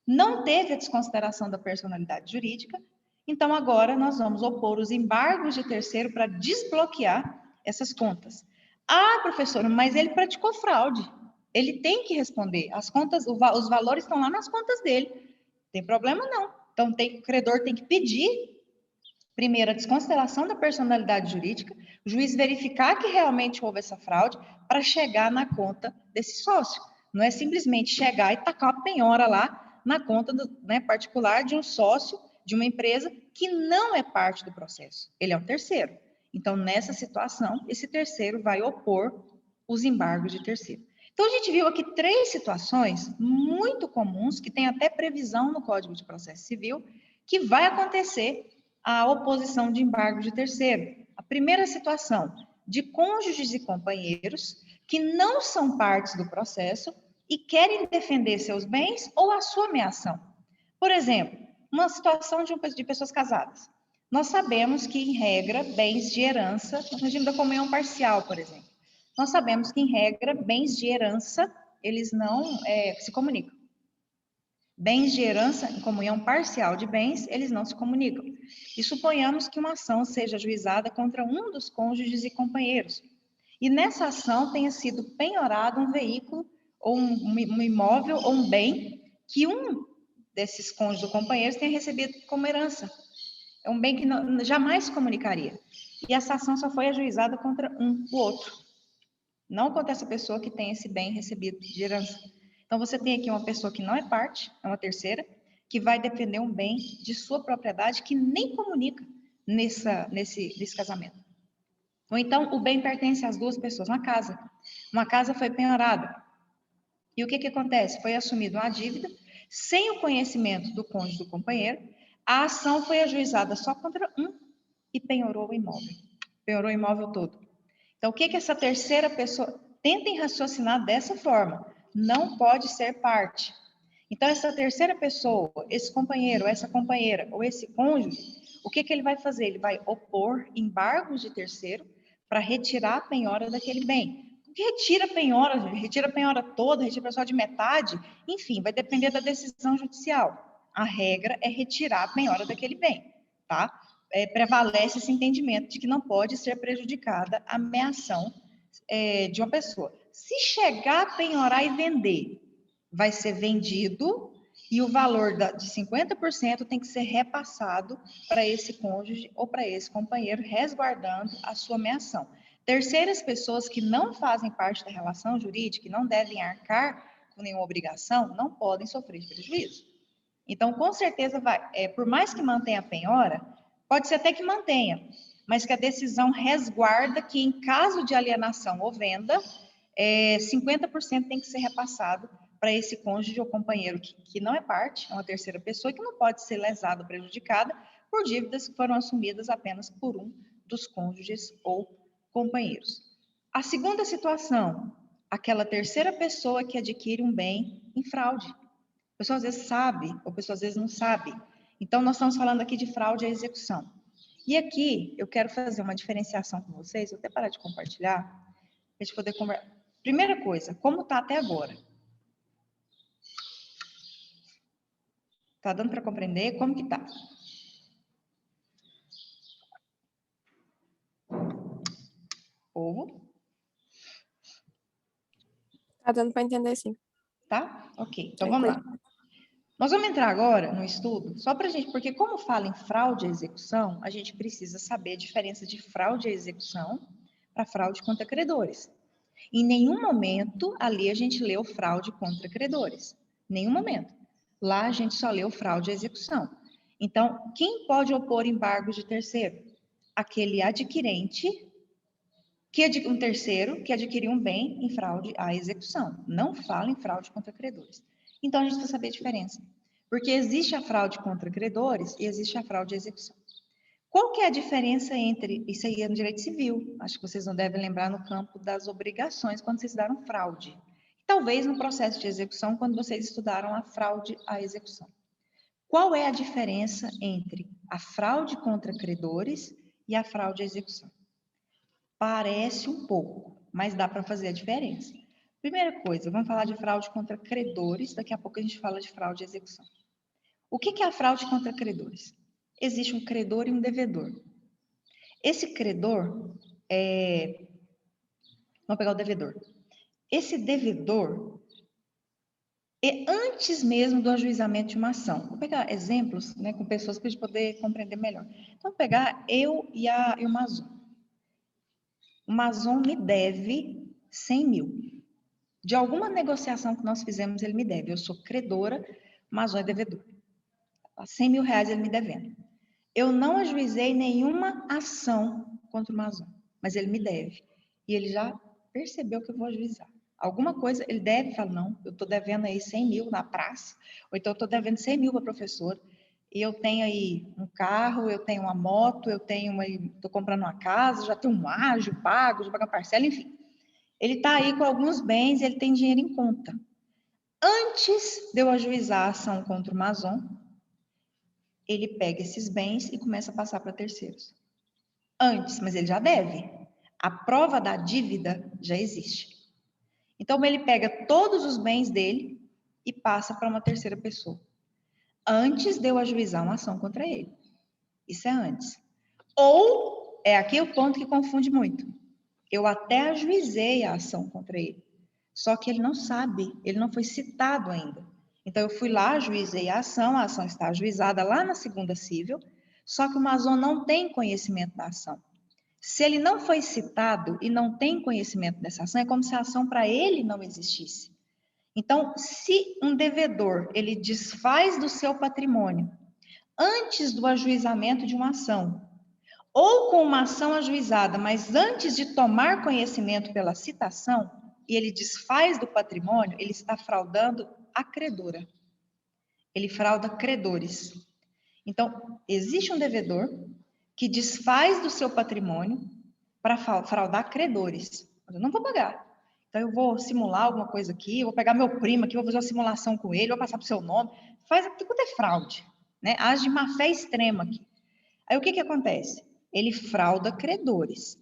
não teve a desconsideração da personalidade jurídica, então agora nós vamos opor os embargos de terceiro para desbloquear essas contas. Ah, professora, mas ele praticou fraude. Ele tem que responder. As contas, os valores estão lá nas contas dele. Tem problema não. Então o credor tem que pedir primeiro, a desconsideração da personalidade jurídica, o juiz verificar que realmente houve essa fraude para chegar na conta desse sócio. Não é simplesmente chegar e tacar uma penhora lá na conta particular de um sócio de uma empresa que não é parte do processo. Ele é um terceiro. Então, nessa situação, esse terceiro vai opor os embargos de terceiro. Então, a gente viu aqui 3 situações muito comuns, que tem até previsão no Código de Processo Civil, que vai acontecer a oposição de embargo de terceiro. A primeira situação, de cônjuges e companheiros que não são partes do processo e querem defender seus bens ou a sua ameação. Por exemplo, uma situação de pessoas casadas. Nós sabemos que, em regra, bens de herança, no regime da comunhão parcial, por exemplo, nós sabemos que, em regra, bens de herança, eles não se comunicam. Bens de herança em comunhão parcial de bens, eles não se comunicam. E suponhamos que uma ação seja ajuizada contra um dos cônjuges e companheiros. E nessa ação tenha sido penhorado um veículo, ou um imóvel, ou um bem, que um desses cônjuges ou companheiros tenha recebido como herança. É um bem que jamais se comunicaria. E essa ação só foi ajuizada contra o outro. Não contra essa pessoa que tem esse bem recebido de herança. Então, você tem aqui uma pessoa que não é parte, é uma terceira, que vai defender um bem de sua propriedade que nem comunica nesse casamento. Ou então, o bem pertence às 2 pessoas, uma casa. Uma casa foi penhorada. E o que acontece? Foi assumida uma dívida, sem o conhecimento do cônjuge do companheiro, a ação foi ajuizada só contra um e penhorou o imóvel. Penhorou o imóvel todo. Então, o que essa terceira pessoa... Tentem raciocinar dessa forma. Não pode ser parte. Então, essa terceira pessoa, esse companheiro, essa companheira ou esse cônjuge, o que ele vai fazer? Ele vai opor embargos de terceiro para retirar a penhora daquele bem. O que retira a penhora? Retira a penhora toda, retira só de metade? Enfim, vai depender da decisão judicial. A regra é retirar a penhora daquele bem, tá? Prevalece esse entendimento de que não pode ser prejudicada a meação de uma pessoa. Se chegar a penhorar e vender, vai ser vendido e o valor de 50% tem que ser repassado para esse cônjuge ou para esse companheiro, resguardando a sua meação. Terceiras pessoas que não fazem parte da relação jurídica, que não devem arcar com nenhuma obrigação, não podem sofrer prejuízo. Então, com certeza, por mais que mantenha a penhora, pode ser até que mantenha, mas que a decisão resguarda que, em caso de alienação ou venda, 50% tem que ser repassado para esse cônjuge ou companheiro que não é parte, é uma terceira pessoa, que não pode ser lesada ou prejudicada por dívidas que foram assumidas apenas por um dos cônjuges ou companheiros. A segunda situação, aquela terceira pessoa que adquire um bem em fraude. A pessoa às vezes sabe, ou a pessoa às vezes não sabe. Então, nós estamos falando aqui de fraude à execução. E aqui, eu quero fazer uma diferenciação com vocês, vou até parar de compartilhar, para a gente poder conversar. Primeira coisa, como está até agora? Está dando para compreender como que está? Povo? Está dando para entender, sim. Tá? Ok, então vamos lá. Nós vamos entrar agora no estudo, só para a gente, porque como fala em fraude à execução, a gente precisa saber a diferença de fraude à execução para fraude contra credores. Em nenhum momento ali a gente leu fraude contra credores. Nenhum momento. Lá a gente só leu fraude à execução. Então, quem pode opor embargos de terceiro? Aquele adquirente, um terceiro que adquiriu um bem em fraude à execução. Não fala em fraude contra credores. Então, a gente precisa saber a diferença. Porque existe a fraude contra credores e existe a fraude à execução. Qual que é a diferença entre, isso aí é no direito civil, acho que vocês não devem lembrar no campo das obrigações quando vocês estudaram fraude. Talvez no processo de execução, quando vocês estudaram a fraude à execução. Qual é a diferença entre a fraude contra credores e a fraude à execução? Parece um pouco, mas dá para fazer a diferença. Primeira coisa, vamos falar de fraude contra credores, daqui a pouco a gente fala de fraude à execução. O que é a fraude contra credores? Existe um credor e um devedor. Esse credor vamos pegar o devedor. Esse devedor é antes mesmo do ajuizamento de uma ação. Vou pegar exemplos, né, com pessoas para a gente poder compreender melhor. Então, vou pegar eu e o Mazon. O Mazon me deve 100 mil. De alguma negociação que nós fizemos, ele me deve. Eu sou credora, o Mazon é devedor. 100 mil reais ele me devendo. Eu não ajuizei nenhuma ação contra o Mazon, mas ele me deve. E ele já percebeu que eu vou ajuizar. Alguma coisa ele deve, fala, não, eu estou devendo aí 100 mil na praça, ou então eu estou devendo 100 mil para a professora, e eu tenho aí um carro, eu tenho uma moto, estou comprando uma casa, já tenho um ágio pago, já pago parcela, enfim. Ele está aí com alguns bens, ele tem dinheiro em conta. Antes de eu ajuizar a ação contra o Mazon, ele pega esses bens e começa a passar para terceiros. Antes, mas ele já deve. A prova da dívida já existe. Então, ele pega todos os bens dele e passa para uma terceira pessoa. Antes de eu ajuizar uma ação contra ele. Isso é antes. Ou, é aqui o ponto que confunde muito. Eu até ajuizei a ação contra ele. Só que ele não sabe, ele não foi citado ainda. Então, eu fui lá, ajuizei a ação está ajuizada lá na segunda cível, só que o Mazon não tem conhecimento da ação. Se ele não foi citado e não tem conhecimento dessa ação, é como se a ação para ele não existisse. Então, se um devedor, ele desfaz do seu patrimônio antes do ajuizamento de uma ação, ou com uma ação ajuizada, mas antes de tomar conhecimento pela citação, e ele desfaz do patrimônio, ele está fraudando a credora. Ele frauda credores. Então, existe um devedor que desfaz do seu patrimônio para fraudar credores. Eu não vou pagar. Então, eu vou simular alguma coisa aqui, eu vou pegar meu primo aqui, vou fazer uma simulação com ele, vou passar para o seu nome. Faz tudo quanto é fraude. Né? Age de má fé extrema aqui. Aí, o que acontece? Ele frauda credores.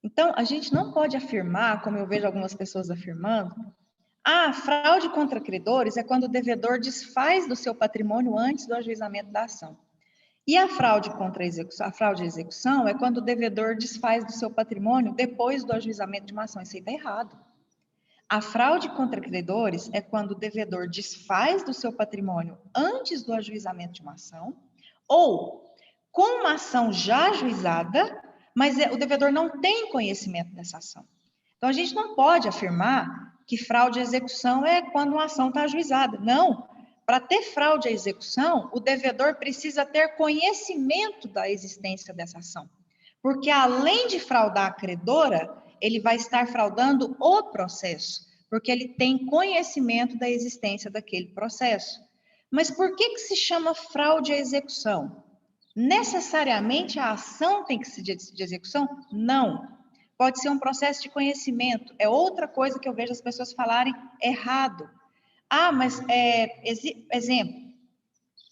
Então, a gente não pode afirmar, como eu vejo algumas pessoas afirmando, fraude contra credores é quando o devedor desfaz do seu patrimônio antes do ajuizamento da ação. E a fraude contra a execução, a fraude à execução é quando o devedor desfaz do seu patrimônio depois do ajuizamento de uma ação. Isso aí está errado. A fraude contra credores é quando o devedor desfaz do seu patrimônio antes do ajuizamento de uma ação, ou com uma ação já ajuizada, mas o devedor não tem conhecimento dessa ação. Então, a gente não pode afirmar que fraude à execução é quando uma ação está ajuizada. Não. Para ter fraude à execução, o devedor precisa ter conhecimento da existência dessa ação. Porque, além de fraudar a credora, ele vai estar fraudando o processo, porque ele tem conhecimento da existência daquele processo. Mas por que se chama fraude à execução? Necessariamente a ação tem que ser de execução? Não. Pode ser um processo de conhecimento. É outra coisa que eu vejo as pessoas falarem errado. Mas, exemplo,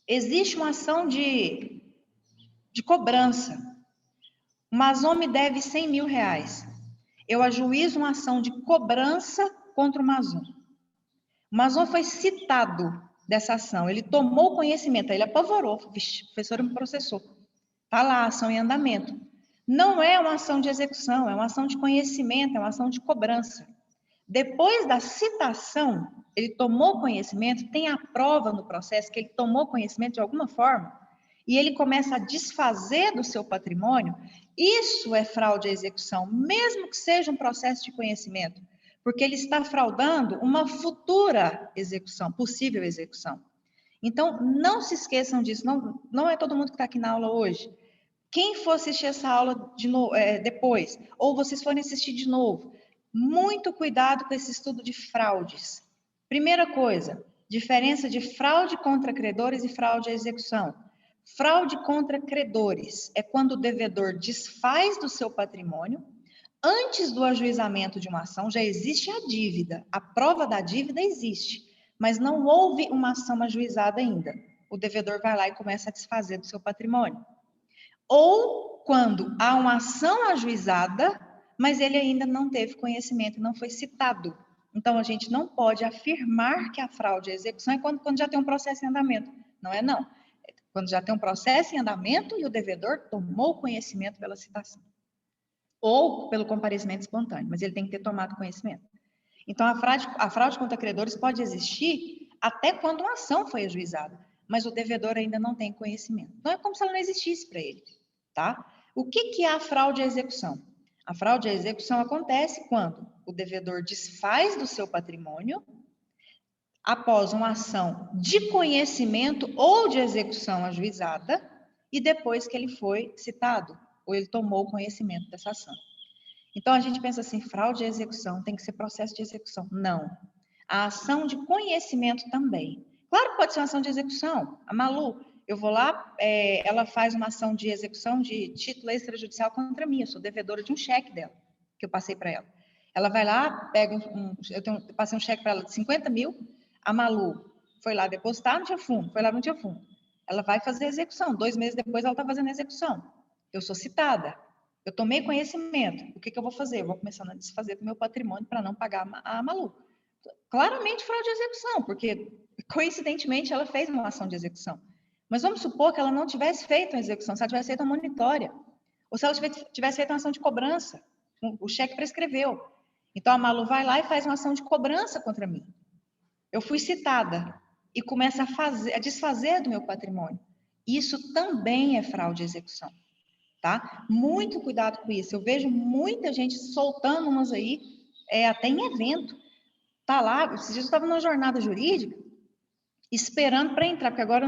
existe uma ação de cobrança. O Mazon me deve 100 mil reais. Eu ajuizo uma ação de cobrança contra o Mazon. O Mazon foi citado dessa ação, ele tomou conhecimento, ele apavorou, vixe, a professora me processou. Está lá a ação em andamento. Não é uma ação de execução, é uma ação de conhecimento, é uma ação de cobrança. Depois da citação, ele tomou conhecimento, tem a prova no processo que ele tomou conhecimento de alguma forma, e ele começa a desfazer do seu patrimônio, isso é fraude à execução, mesmo que seja um processo de conhecimento, porque ele está fraudando uma futura execução, possível execução. Então, não se esqueçam disso, não é todo mundo que está aqui na aula hoje. Quem for assistir essa aula de novo, depois, ou vocês forem assistir de novo, muito cuidado com esse estudo de fraudes. Primeira coisa, diferença de fraude contra credores e fraude à execução. Fraude contra credores é quando o devedor desfaz do seu patrimônio. Antes do ajuizamento de uma ação, já existe a dívida, a prova da dívida existe, mas não houve uma ação ajuizada ainda. O devedor vai lá e começa a desfazer do seu patrimônio. Ou quando há uma ação ajuizada, mas ele ainda não teve conhecimento, não foi citado. Então, a gente não pode afirmar que a fraude à execução é quando já tem um processo em andamento. Não é, não. É quando já tem um processo em andamento e o devedor tomou conhecimento pela citação. Ou pelo comparecimento espontâneo, mas ele tem que ter tomado conhecimento. Então, a fraude contra credores pode existir até quando uma ação foi ajuizada, mas o devedor ainda não tem conhecimento. Então, é como se ela não existisse para ele, tá? O que é a fraude à execução? A fraude à execução acontece quando o devedor desfaz do seu patrimônio após uma ação de conhecimento ou de execução ajuizada e depois que ele foi citado ou ele tomou conhecimento dessa ação. Então, a gente pensa assim, fraude à execução, tem que ser processo de execução. Não. A ação de conhecimento também. Claro que pode ser uma ação de execução. A Malu, eu vou lá, ela faz uma ação de execução de título extrajudicial contra mim. Eu sou devedora de um cheque dela, que eu passei para ela. Ela vai lá, pega eu passei um cheque para ela de 50 mil, a Malu foi lá depositar, não tinha fundo, foi lá, não tinha fundo. Ela vai fazer a execução. 2 meses depois, ela está fazendo a execução. Eu sou citada. Eu tomei conhecimento. O que eu vou fazer? Eu vou começar a desfazer do meu patrimônio para não pagar a Malu. Claramente fraude de execução, porque coincidentemente ela fez uma ação de execução. Mas vamos supor que ela não tivesse feito uma execução, se ela tivesse feito uma monitória, ou se ela tivesse feito uma ação de cobrança, o cheque prescreveu. Então a Malu vai lá e faz uma ação de cobrança contra mim. Eu fui citada e começa a desfazer do meu patrimônio. Isso também é fraude de execução. Tá? Muito cuidado com isso. Eu vejo muita gente soltando umas aí, até em evento. Tá lá, esses dias eu estava numa jornada jurídica, esperando para entrar, porque agora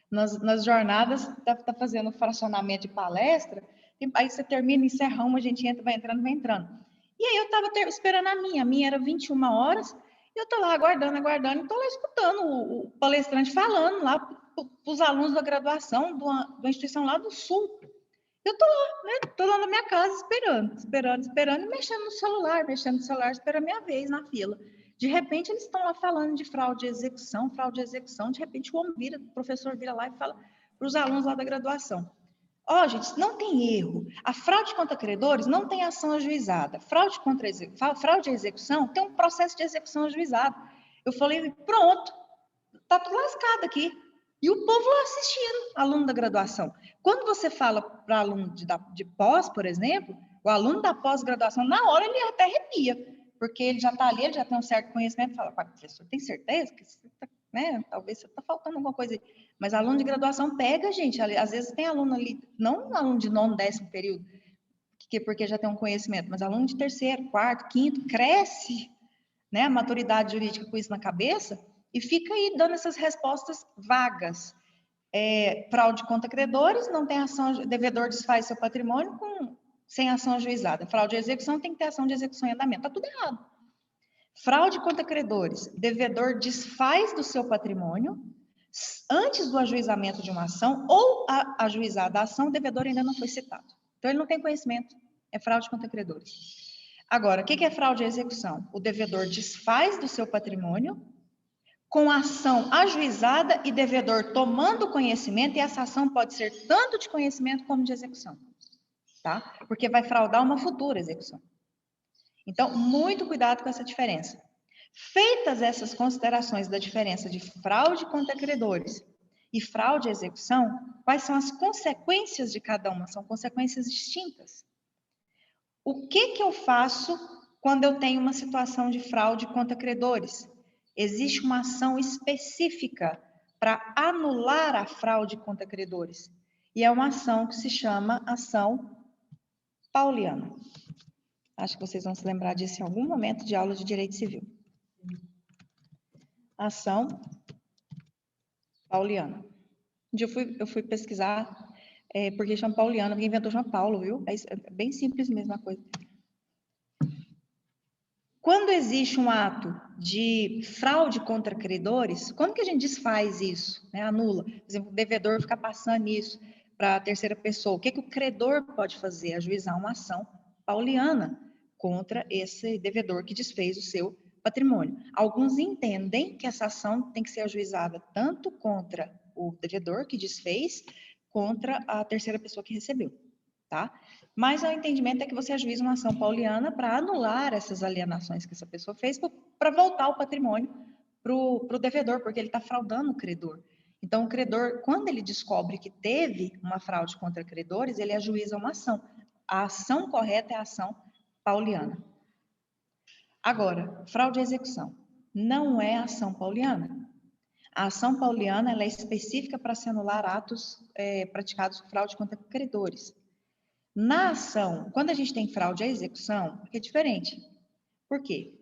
nas jornadas tá fazendo fracionamento de palestra, aí você termina, encerra uma, a gente entra, vai entrando. E aí eu estava esperando a minha era 21 horas, e eu estou lá aguardando, e estou lá escutando o palestrante falando lá para os alunos da graduação de uma instituição lá do Sul. Eu estou lá, né? Estou lá na minha casa esperando, e mexendo no celular, esperando a minha vez na fila. De repente, eles estão lá falando de fraude de execução, de repente o professor vira lá e fala para os alunos lá da graduação. Gente, não tem erro. A fraude contra credores não tem ação ajuizada. Fraude à execução tem um processo de execução ajuizado. Eu falei, pronto, tá tudo lascado aqui. E o povo lá assistindo, aluno da graduação. Quando você fala para aluno de pós, por exemplo, o aluno da pós-graduação, na hora ele até arrepia, porque ele já está ali, ele já tem um certo conhecimento, e fala, professor, tem certeza que você tá, né? Talvez você está faltando alguma coisa aí. Mas aluno de graduação pega, gente, às vezes tem aluno ali, não um aluno de 9º, 10º período, porque já tem um conhecimento, mas aluno de 3º, 4º, 5º, cresce, né, a maturidade jurídica com isso na cabeça, e fica aí dando essas respostas vagas. Fraude contra credores, não tem ação, devedor desfaz seu patrimônio sem ação ajuizada. Fraude à execução tem que ter ação de execução em andamento. Está tudo errado. Fraude contra credores, devedor desfaz do seu patrimônio antes do ajuizamento de uma ação ou ajuizada a ação, o devedor ainda não foi citado. Então, ele não tem conhecimento. É fraude contra credores. Agora, o que é fraude à execução? O devedor desfaz do seu patrimônio com ação ajuizada e devedor tomando conhecimento, e essa ação pode ser tanto de conhecimento como de execução, tá? Porque vai fraudar uma futura execução. Então, muito cuidado com essa diferença. Feitas essas considerações da diferença de fraude contra credores e fraude à execução, quais são as consequências de cada uma? São consequências distintas. O que eu faço quando eu tenho uma situação de fraude contra credores. Existe uma ação específica para anular a fraude contra credores. E é uma ação que se chama ação pauliana. Acho que vocês vão se lembrar disso em algum momento de aula de direito civil. Ação pauliana. Um dia eu fui pesquisar porque chama pauliana, porque inventou João Paulo, viu? É bem simples mesmo a coisa. Quando existe um ato de fraude contra credores, como que a gente desfaz isso? Né? Anula. Por exemplo, o devedor fica passando isso para a terceira pessoa. O que o credor pode fazer? Ajuizar uma ação pauliana contra esse devedor que desfez o seu patrimônio. Alguns entendem que essa ação tem que ser ajuizada tanto contra o devedor que desfez, contra a terceira pessoa que recebeu, tá? Mas o entendimento é que você ajuiza uma ação pauliana para anular essas alienações que essa pessoa fez, para voltar o patrimônio para o devedor, porque ele está fraudando o credor. Então, o credor, quando ele descobre que teve uma fraude contra credores, ele ajuiza uma ação. A ação correta é a ação pauliana. Agora, fraude à execução não é ação pauliana. A ação pauliana ela é específica para se anular atos praticados com fraude contra credores. Na ação, quando a gente tem fraude à execução, é diferente. Por quê?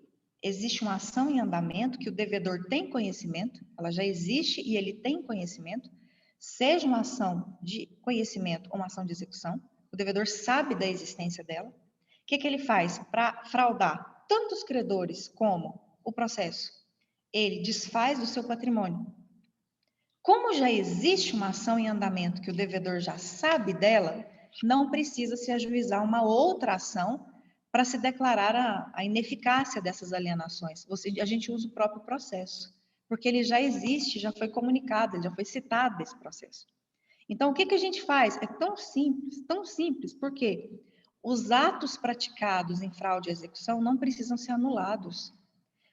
Existe uma ação em andamento que o devedor tem conhecimento, ela já existe e ele tem conhecimento, seja uma ação de conhecimento ou uma ação de execução, o devedor sabe da existência dela. O que ele faz para fraudar tanto os credores como o processo? Ele desfaz do seu patrimônio. Como já existe uma ação em andamento que o devedor já sabe dela, não precisa se ajuizar uma outra ação para se declarar a ineficácia dessas alienações. A gente usa o próprio processo, porque ele já existe, já foi comunicado, ele já foi citado desse processo. Então, o que a gente faz? É tão simples, porque os atos praticados em fraude à execução não precisam ser anulados.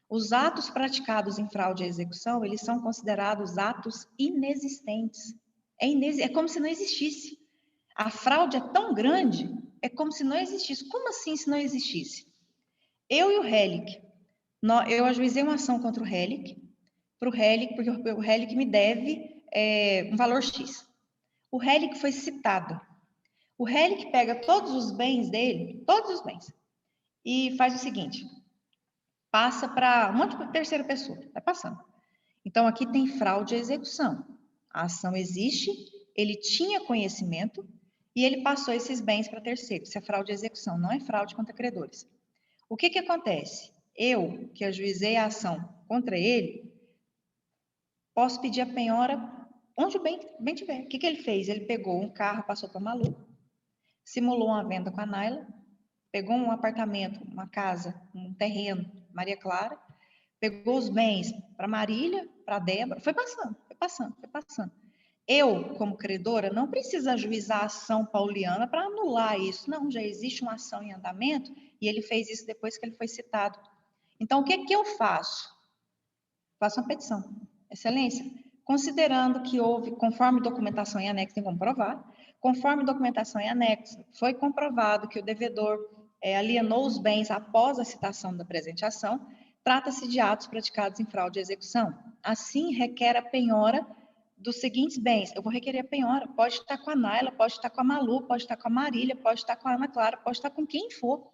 Os atos praticados em fraude à execução, eles são considerados atos inexistentes. É como se não existisse. A fraude é tão grande, é como se não existisse. Como assim se não existisse? Eu e o Relic, eu ajuizei uma ação contra o Relic, porque o Relic me deve um valor X. O Relic foi citado. O Relic pega todos os bens dele, todos os bens, e faz o seguinte: passa para uma terceira pessoa, vai passando. Então, aqui tem fraude à execução. A ação existe, ele tinha conhecimento e ele passou esses bens para terceiro. Isso é fraude à execução, não é fraude contra credores. O que acontece? Eu, que ajuizei a ação contra ele, posso pedir a penhora onde o bem tiver. O que ele fez? Ele pegou um carro, passou para a Malu, simulou uma venda com a Naila, pegou um apartamento, uma casa, um terreno, Maria Clara, pegou os bens para Marília, para Débora, foi passando. Eu, como credora, não preciso ajuizar a ação pauliana para anular isso. Não, já existe uma ação em andamento e ele fez isso depois que ele foi citado. Então, o que eu faço? Faço uma petição. Excelência, considerando que houve, conforme documentação em anexo, tem como provar, conforme documentação em anexo, foi comprovado que o devedor alienou os bens após a citação da presente ação, trata-se de atos praticados em fraude à execução. Assim, requer a penhora dos seguintes bens. Eu vou requerer a penhora. Pode estar com a Naila, pode estar com a Malu, pode estar com a Marília, pode estar com a Ana Clara, pode estar com quem for.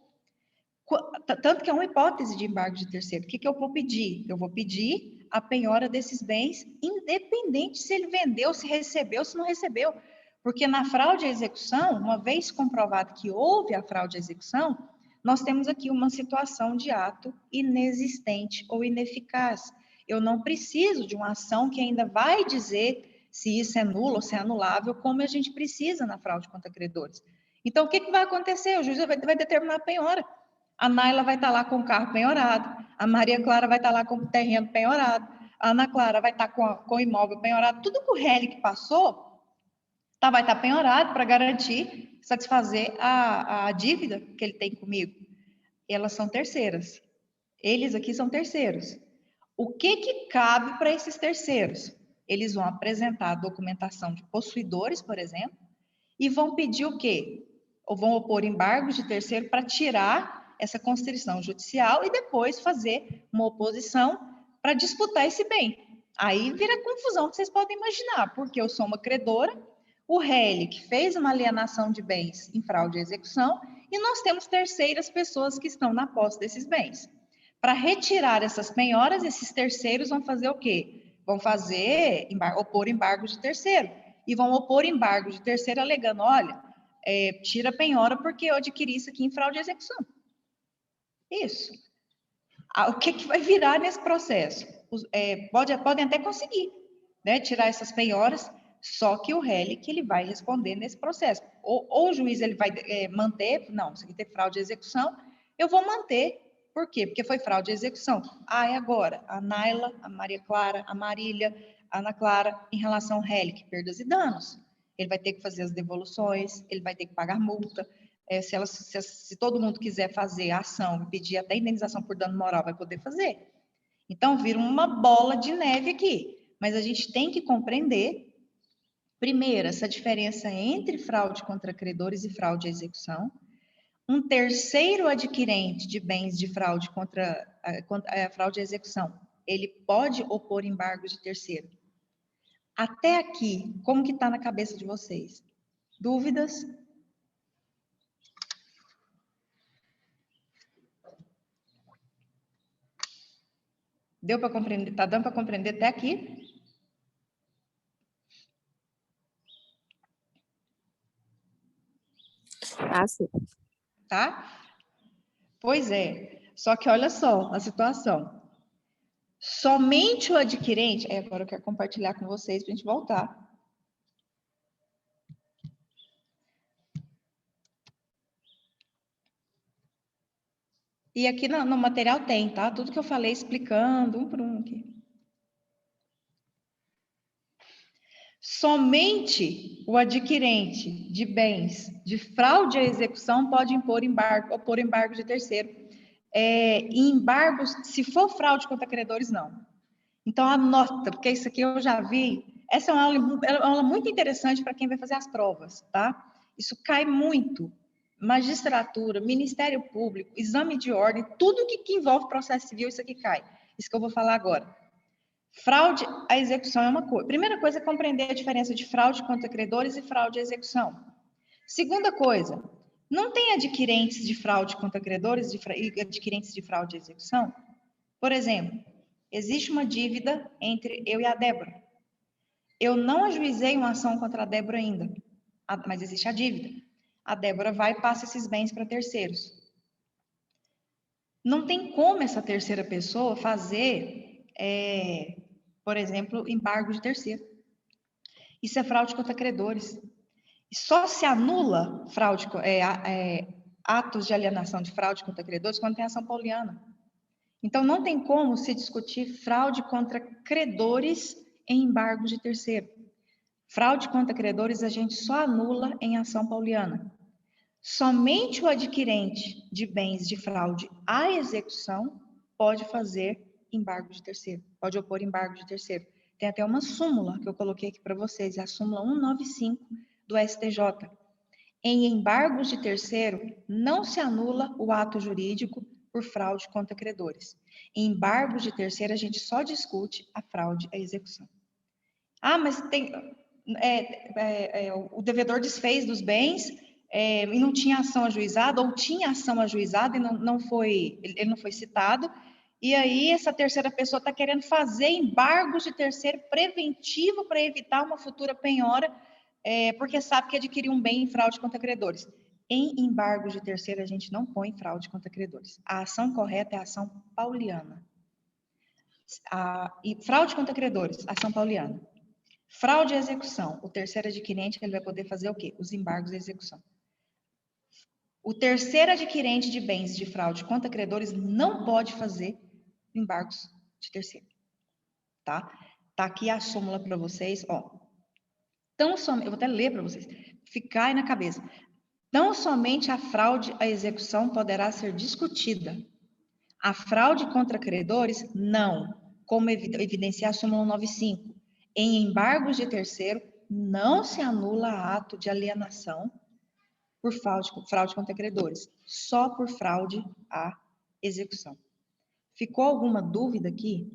Tanto que é uma hipótese de embargo de terceiro. O que eu vou pedir? Eu vou pedir a penhora desses bens, independente se ele vendeu, se recebeu, se não recebeu. Porque na fraude à execução, uma vez comprovado que houve a fraude à execução, nós temos aqui uma situação de ato inexistente ou ineficaz. Eu não preciso de uma ação que ainda vai dizer se isso é nulo ou se é anulável, como a gente precisa na fraude contra credores. Então, o que vai acontecer? O juiz vai determinar a penhora. A Naila vai estar lá com o carro penhorado, a Maria Clara vai estar lá com o terreno penhorado, a Ana Clara vai estar com o imóvel penhorado. Tudo que o Relic passou vai estar penhorado para garantir, satisfazer a dívida que ele tem comigo. Elas são terceiras. Eles aqui são terceiros. O que cabe para esses terceiros? Eles vão apresentar a documentação de possuidores, por exemplo, e vão pedir o quê? Ou vão opor embargos de terceiro para tirar essa constrição judicial e depois fazer uma oposição para disputar esse bem. Aí vira a confusão que vocês podem imaginar, porque eu sou uma credora, o réi que fez uma alienação de bens em fraude à execução e nós temos terceiras pessoas que estão na posse desses bens. Para retirar essas penhoras, esses terceiros vão fazer o quê? Vão opor embargo de terceiro. E vão opor embargo de terceiro alegando, olha, tira a penhora porque eu adquiri isso aqui em fraude à execução. Isso. O que vai virar nesse processo? Podem até conseguir, né, tirar essas penhoras, só que o réi que ele vai responder nesse processo. Ou o juiz ele vai manter, não, isso aqui tem fraude de execução, eu vou manter. Por quê? Porque foi fraude de execução. É agora, a Naila, a Maria Clara, a Marília, a Ana Clara, em relação ao réi, perdas e danos. Ele vai ter que fazer as devoluções, ele vai ter que pagar multa. Se todo mundo quiser fazer a ação e pedir até indenização por dano moral, vai poder fazer. Então, vira uma bola de neve aqui. Mas a gente tem que compreender, primeiro, essa diferença entre fraude contra credores e fraude à execução. Um terceiro adquirente de bens de fraude contra a fraude à execução, ele pode opor embargo de terceiro. Até aqui, como que está na cabeça de vocês? Dúvidas? Deu para compreender? Está dando para compreender até aqui? Sim. Tá? Pois é. Só que olha só a situação. Somente o adquirente... agora eu quero compartilhar com vocês para a gente voltar. E aqui no material tem, tá? Tudo que eu falei explicando, um por um aqui. Somente o adquirente de bens de fraude à execução pode opor embargo de terceiro. E embargos, se for fraude contra credores, não. Então, anota, porque isso aqui eu já vi. Essa é uma aula muito interessante para quem vai fazer as provas, tá? Isso cai muito. Magistratura, Ministério Público, exame de ordem, tudo que envolve processo civil, isso aqui cai. Isso que eu vou falar agora. Fraude à execução é uma coisa. Primeira coisa é compreender a diferença de fraude contra credores e fraude à execução. Segunda coisa, não tem adquirentes de fraude contra credores e adquirentes de fraude à execução? Por exemplo, existe uma dívida entre eu e a Débora. Eu não ajuizei uma ação contra a Débora ainda, mas existe a dívida. A Débora vai e passa esses bens para terceiros. Não tem como essa terceira pessoa fazer, por exemplo, embargo de terceiro. Isso é fraude contra credores. E só se anula atos de alienação de fraude contra credores quando tem ação pauliana. Então, não tem como se discutir fraude contra credores em embargo de terceiro. Fraude contra credores a gente só anula em ação pauliana. Somente o adquirente de bens de fraude à execução pode fazer embargo de terceiro, pode opor embargo de terceiro. Tem até uma súmula que eu coloquei aqui para vocês, é a súmula 195 do STJ. Em embargos de terceiro, não se anula o ato jurídico por fraude contra credores. Em embargos de terceiro, a gente só discute a fraude à execução. Mas tem, o devedor desfez dos bens e não tinha ação ajuizada, ou tinha ação ajuizada e ele não foi citado, e aí essa terceira pessoa está querendo fazer embargos de terceiro preventivo para evitar uma futura penhora, porque sabe que adquiriu um bem em fraude contra credores. Em embargos de terceiro, a gente não põe fraude contra credores. A ação correta é a ação pauliana. E fraude contra credores, ação pauliana. Fraude à execução. O terceiro adquirente ele vai poder fazer o quê? Os embargos à execução. O terceiro adquirente de bens de fraude contra credores não pode fazer embargos de terceiro. Tá? Tá aqui a súmula para vocês, ó. Eu vou até ler para vocês. Ficar aí na cabeça. Não somente a fraude à execução poderá ser discutida. A fraude contra credores, não. Como evidenciar a súmula 95. Em embargos de terceiro, não se anula ato de alienação por fraude contra credores, só por fraude à execução. Ficou alguma dúvida aqui?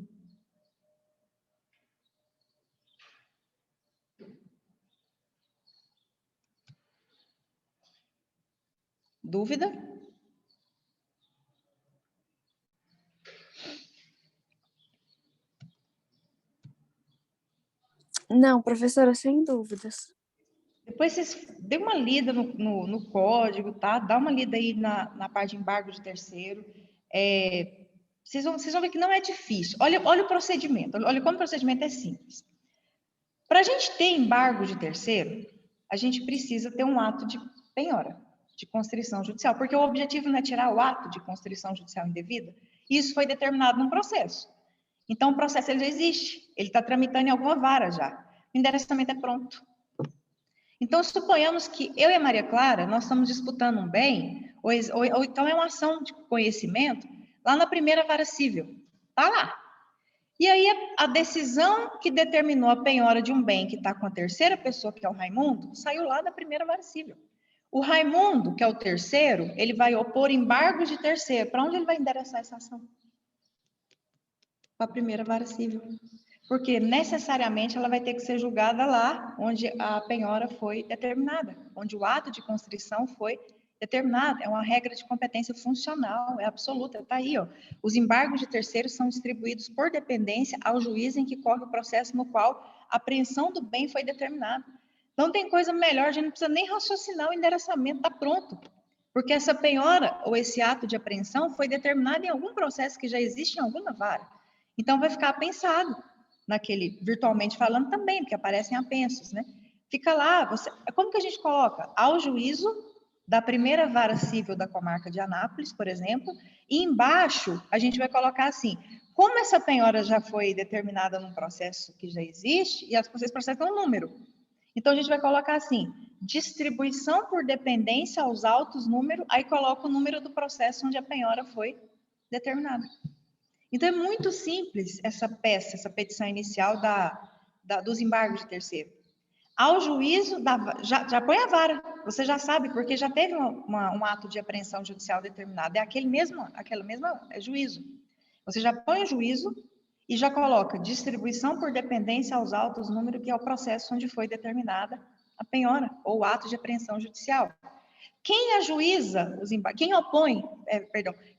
Dúvida? Não, professora, sem dúvidas. Depois vocês dê uma lida no código, tá? Dá uma lida aí na parte de embargo de terceiro. Vocês vão ver que não é difícil. Olha o procedimento. Olha como o procedimento é simples. Para a gente ter embargo de terceiro, a gente precisa ter um ato de penhora, de constrição judicial, porque o objetivo não é tirar o ato de constrição judicial indevida. Isso foi determinado num processo. Então, o processo ele já existe, ele está tramitando em alguma vara já. O endereçamento é pronto. Então, suponhamos que eu e a Maria Clara, nós estamos disputando um bem, ou então é uma ação de conhecimento, lá na primeira vara civil. Está lá. E aí, a decisão que determinou a penhora de um bem que está com a terceira pessoa, que é o Raimundo, saiu lá da primeira vara civil. O Raimundo, que é o terceiro, ele vai opor embargos de terceiro. Para onde ele vai endereçar essa ação? Para a primeira vara civil. Porque necessariamente ela vai ter que ser julgada lá onde a penhora foi determinada, onde o ato de constrição foi determinado. É uma regra de competência funcional, é absoluta, está aí. Ó. Os embargos de terceiros são distribuídos por dependência ao juiz em que corre o processo no qual a apreensão do bem foi determinada. Não tem coisa melhor, a gente não precisa nem raciocinar o endereçamento, está pronto. Porque essa penhora ou esse ato de apreensão foi determinado em algum processo que já existe em alguma vara. Então, vai ficar pensado naquele, virtualmente falando também, porque aparecem apensos, né? Fica lá, como que a gente coloca? Ao juízo da primeira vara civil da comarca de Anápolis, por exemplo, e embaixo a gente vai colocar assim, como essa penhora já foi determinada num processo que já existe, e esse processo tem um número. Então, a gente vai colocar assim, distribuição por dependência aos autos número, aí coloca o número do processo onde a penhora foi determinada. Então, é muito simples essa peça, essa petição inicial dos embargos de terceiro. Ao juízo, já põe a vara, você já sabe, porque já teve um ato de apreensão judicial determinado, é aquele mesmo juízo. Você já põe o juízo e já coloca distribuição por dependência aos autos número, que é o processo onde foi determinada a penhora, ou o ato de apreensão judicial. Quem ajuiza os embargos,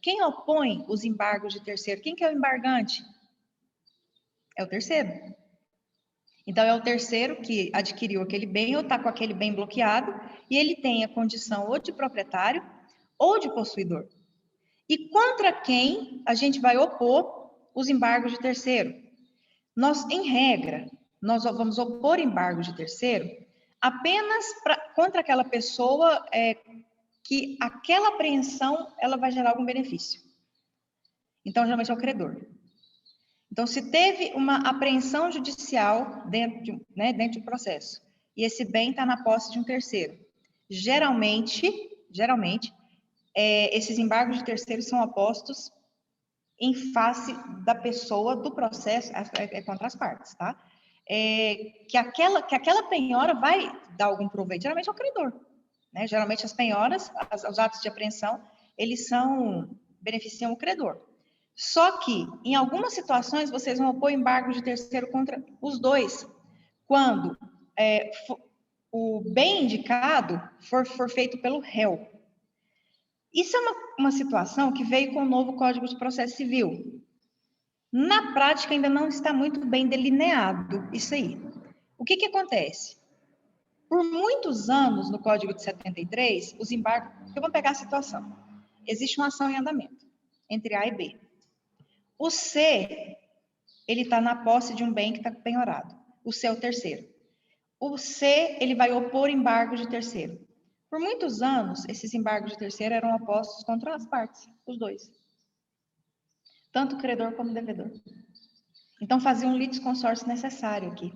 quem opõe os embargos de terceiro? Quem que é o embargante? É o terceiro. Então, é o terceiro que adquiriu aquele bem ou está com aquele bem bloqueado e ele tem a condição ou de proprietário ou de possuidor. E contra quem a gente vai opor os embargos de terceiro? Nós, em regra, nós vamos opor embargos de terceiro apenas contra aquela pessoa que aquela apreensão ela vai gerar algum benefício. Então, geralmente é o credor. Então, se teve uma apreensão judicial dentro do processo, e esse bem está na posse de um terceiro, geralmente, esses embargos de terceiros são apostos em face da pessoa do processo, contra as partes, tá? Que aquela penhora vai dar algum proveito, geralmente é o credor. Né? Geralmente as penhoras, os atos de apreensão, eles beneficiam o credor. Só que, em algumas situações, vocês vão opor embargo de terceiro contra os dois, quando o bem indicado for feito pelo réu. Isso é uma situação que veio com o novo Código de Processo Civil. Na prática, ainda não está muito bem delineado isso aí. O que acontece? Por muitos anos, no Código de 73, os embargos... Vamos pegar a situação. Existe uma ação em andamento, entre A e B. O C, ele está na posse de um bem que está penhorado. O C é o terceiro. O C, ele vai opor embargos de terceiro. Por muitos anos, esses embargos de terceiro eram opostos contra as partes, os dois. Tanto o credor como o devedor. Então, fazia um litisconsórcio necessário aqui.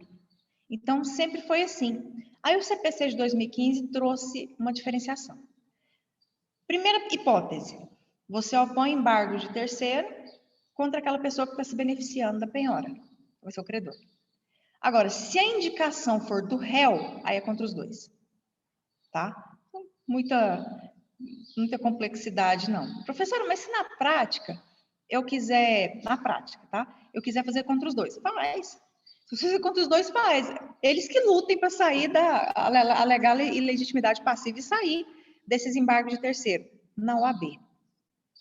Então, sempre foi assim. Aí o CPC de 2015 trouxe uma diferenciação. Primeira hipótese, você opõe embargo de terceiro contra aquela pessoa que está se beneficiando da penhora. Vai ser o credor. Agora, se a indicação for do réu, aí é contra os dois. Tá? muita complexidade, não. Professora, mas se na prática eu quiser, na prática, tá? Eu quiser fazer contra os dois, faz. Se você fizer contra os dois, faz. Eles que lutem para sair da alegar ilegitimidade passiva e sair desses embargos de terceiro. Na OAB.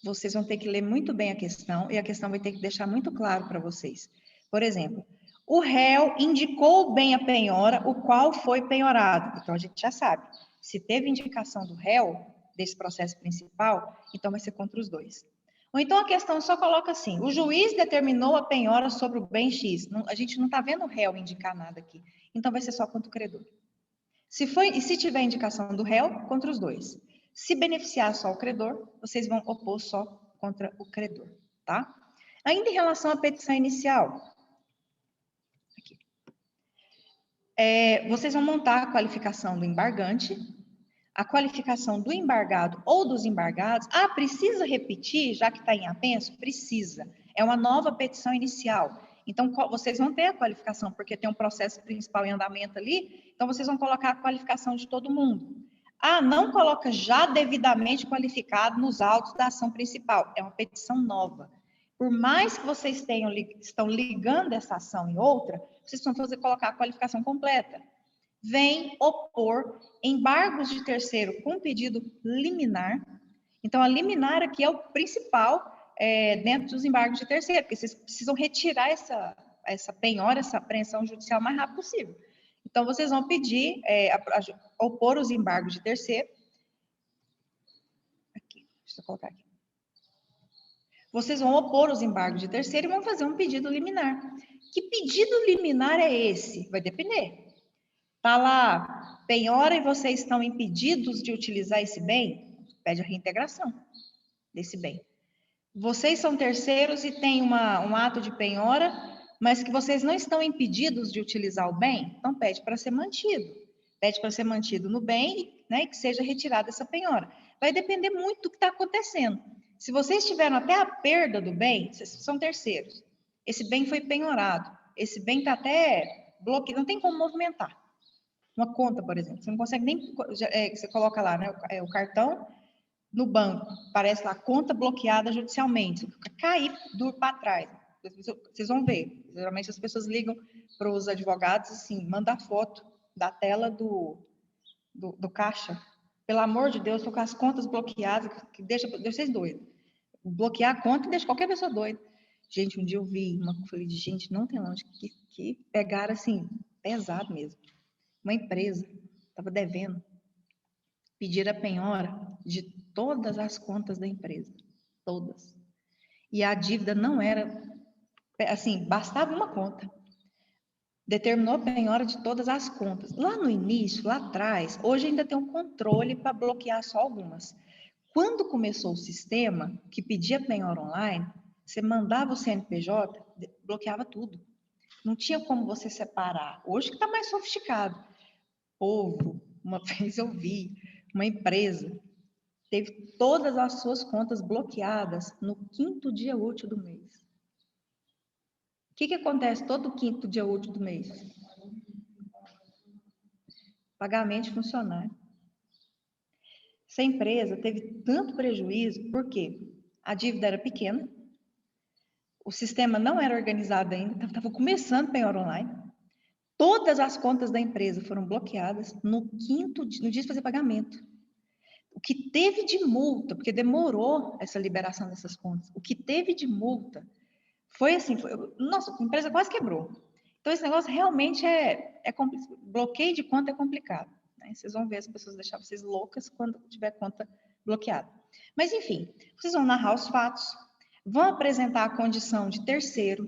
Vocês vão ter que ler muito bem a questão e a questão vai ter que deixar muito claro para vocês. Por exemplo, o réu indicou bem a penhora, o qual foi penhorado. Então, a gente já sabe. Se teve indicação do réu, desse processo principal, então vai ser contra os dois. Ou então a questão só coloca assim, o juiz determinou a penhora sobre o bem X. Não, a gente não está vendo o réu indicar nada aqui. Então vai ser só contra o credor. Se tiver indicação do réu, contra os dois. Se beneficiar só o credor, vocês vão opor só contra o credor, tá? Ainda em relação à petição inicial, aqui. Vocês vão montar a qualificação do embargante, a qualificação do embargado ou dos embargados. Ah, precisa repetir, já que está em apenso? Precisa. É uma nova petição inicial. Então, vocês vão ter a qualificação, porque tem um processo principal em andamento ali, então vocês vão colocar a qualificação de todo mundo. Ah, não coloca já devidamente qualificado nos autos da ação principal. É uma petição nova. Por mais que vocês estão ligando essa ação em outra, vocês vão colocar a qualificação completa. Vem opor embargos de terceiro com pedido liminar. Então, a liminar aqui é o principal dentro dos embargos de terceiro, porque vocês precisam retirar essa penhora, essa apreensão judicial o mais rápido possível. Então, vocês vão pedir, opor os embargos de terceiro. Aqui, deixa eu colocar aqui. Vocês vão opor os embargos de terceiro e vão fazer um pedido liminar. Que pedido liminar é esse? Vai depender. Está lá, penhora e vocês estão impedidos de utilizar esse bem? Pede a reintegração desse bem. Vocês são terceiros e têm um ato de penhora, mas que vocês não estão impedidos de utilizar o bem? Então, pede para ser mantido. Pede para ser mantido no bem, né, e que seja retirada essa penhora. Vai depender muito do que está acontecendo. Se vocês tiveram até a perda do bem, vocês são terceiros. Esse bem foi penhorado. Esse bem está até bloqueado, não tem como movimentar. Uma conta, por exemplo, você não consegue nem... você coloca lá, né, o cartão no banco, parece lá, conta bloqueada judicialmente, cair duro para trás. Vocês vão ver. Geralmente as pessoas ligam para os advogados, assim, manda foto da tela do caixa. Pelo amor de Deus, estou com as contas bloqueadas, que deixa vocês doidos. Bloquear a conta e deixa qualquer pessoa doida. Gente, um dia eu vi falei, gente, não tem longe, que pegaram, assim, pesado mesmo. Uma empresa estava devendo, pediram a penhora de todas as contas da empresa, todas. E a dívida não era, assim, bastava uma conta. Determinou a penhora de todas as contas. Lá no início, lá atrás, hoje ainda tem um controle para bloquear só algumas. Quando começou o sistema que pedia penhora online, você mandava o CNPJ, bloqueava tudo. Não tinha como você separar. Hoje que está mais sofisticado. Povo, uma vez eu vi uma empresa teve todas as suas contas bloqueadas no 5º dia útil do mês. O que acontece todo 5º dia útil do mês? Pagamento de funcionário. Essa empresa teve tanto prejuízo, porque a dívida era pequena, o sistema não era organizado ainda, estava começando penhora online, todas as contas da empresa foram bloqueadas no dia de fazer pagamento. O que teve de multa, porque demorou essa liberação dessas contas, o que teve de multa foi assim, nossa, a empresa quase quebrou. Então, esse negócio realmente é complicado. Bloqueio de conta é complicado. Né? Vocês vão ver as pessoas deixar vocês loucas quando tiver conta bloqueada. Mas, enfim, vocês vão narrar os fatos, vão apresentar a condição de terceiro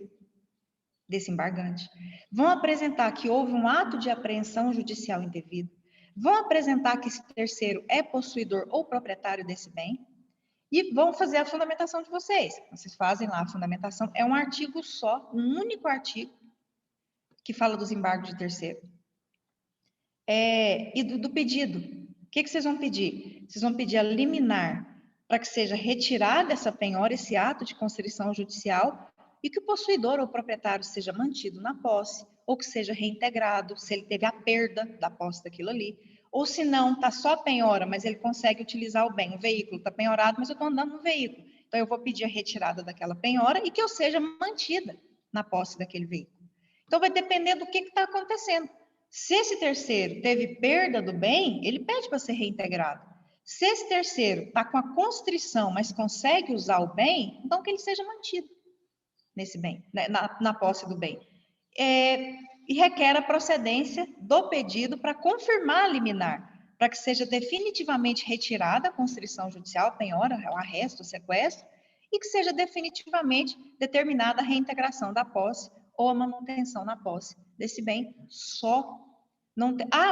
desse embargante, vão apresentar que houve um ato de apreensão judicial indevido, vão apresentar que esse terceiro é possuidor ou proprietário desse bem e vão fazer a fundamentação de vocês. Vocês fazem lá a fundamentação, é um artigo só, um único artigo que fala dos embargos de terceiro. E do pedido. O que vocês vão pedir? Vocês vão pedir a liminar para que seja retirada essa penhora, esse ato de constrição judicial e que o possuidor ou proprietário seja mantido na posse ou que seja reintegrado, se ele teve a perda da posse daquilo ali, Ou se não, está só a penhora, mas ele consegue utilizar o bem. O veículo está penhorado, mas eu estou andando no veículo. Então, eu vou pedir a retirada daquela penhora e que eu seja mantida na posse daquele veículo. Então, vai depender do que está acontecendo. Se esse terceiro teve perda do bem, ele pede para ser reintegrado. Se esse terceiro está com a constrição, mas consegue usar o bem, então que ele seja mantido nesse bem, né, na posse do bem. E requer a procedência do pedido para confirmar a liminar, para que seja definitivamente retirada a constrição judicial, a penhora, o arresto, o sequestro, e que seja definitivamente determinada a reintegração da posse ou a manutenção na posse desse bem só.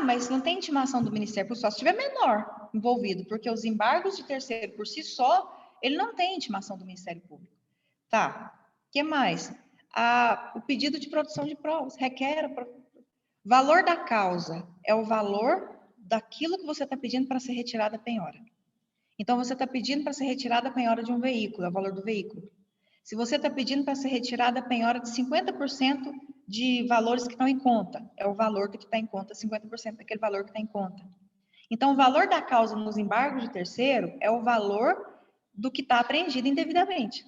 Mas não tem intimação do Ministério Público só se tiver menor envolvido, porque os embargos de terceiro por si só, ele não tem intimação do Ministério Público. Tá, o que mais? O pedido de produção de provas requer... Valor da causa é o valor daquilo que você está pedindo para ser retirada a penhora. Então, você está pedindo para ser retirada a penhora de um veículo, é o valor do veículo. Se você está pedindo para ser retirada a penhora de 50% de valores que estão em conta, é o valor do que está em conta, 50% daquele valor que está em conta. Então, o valor da causa nos embargos de terceiro é o valor do que está apreendido indevidamente.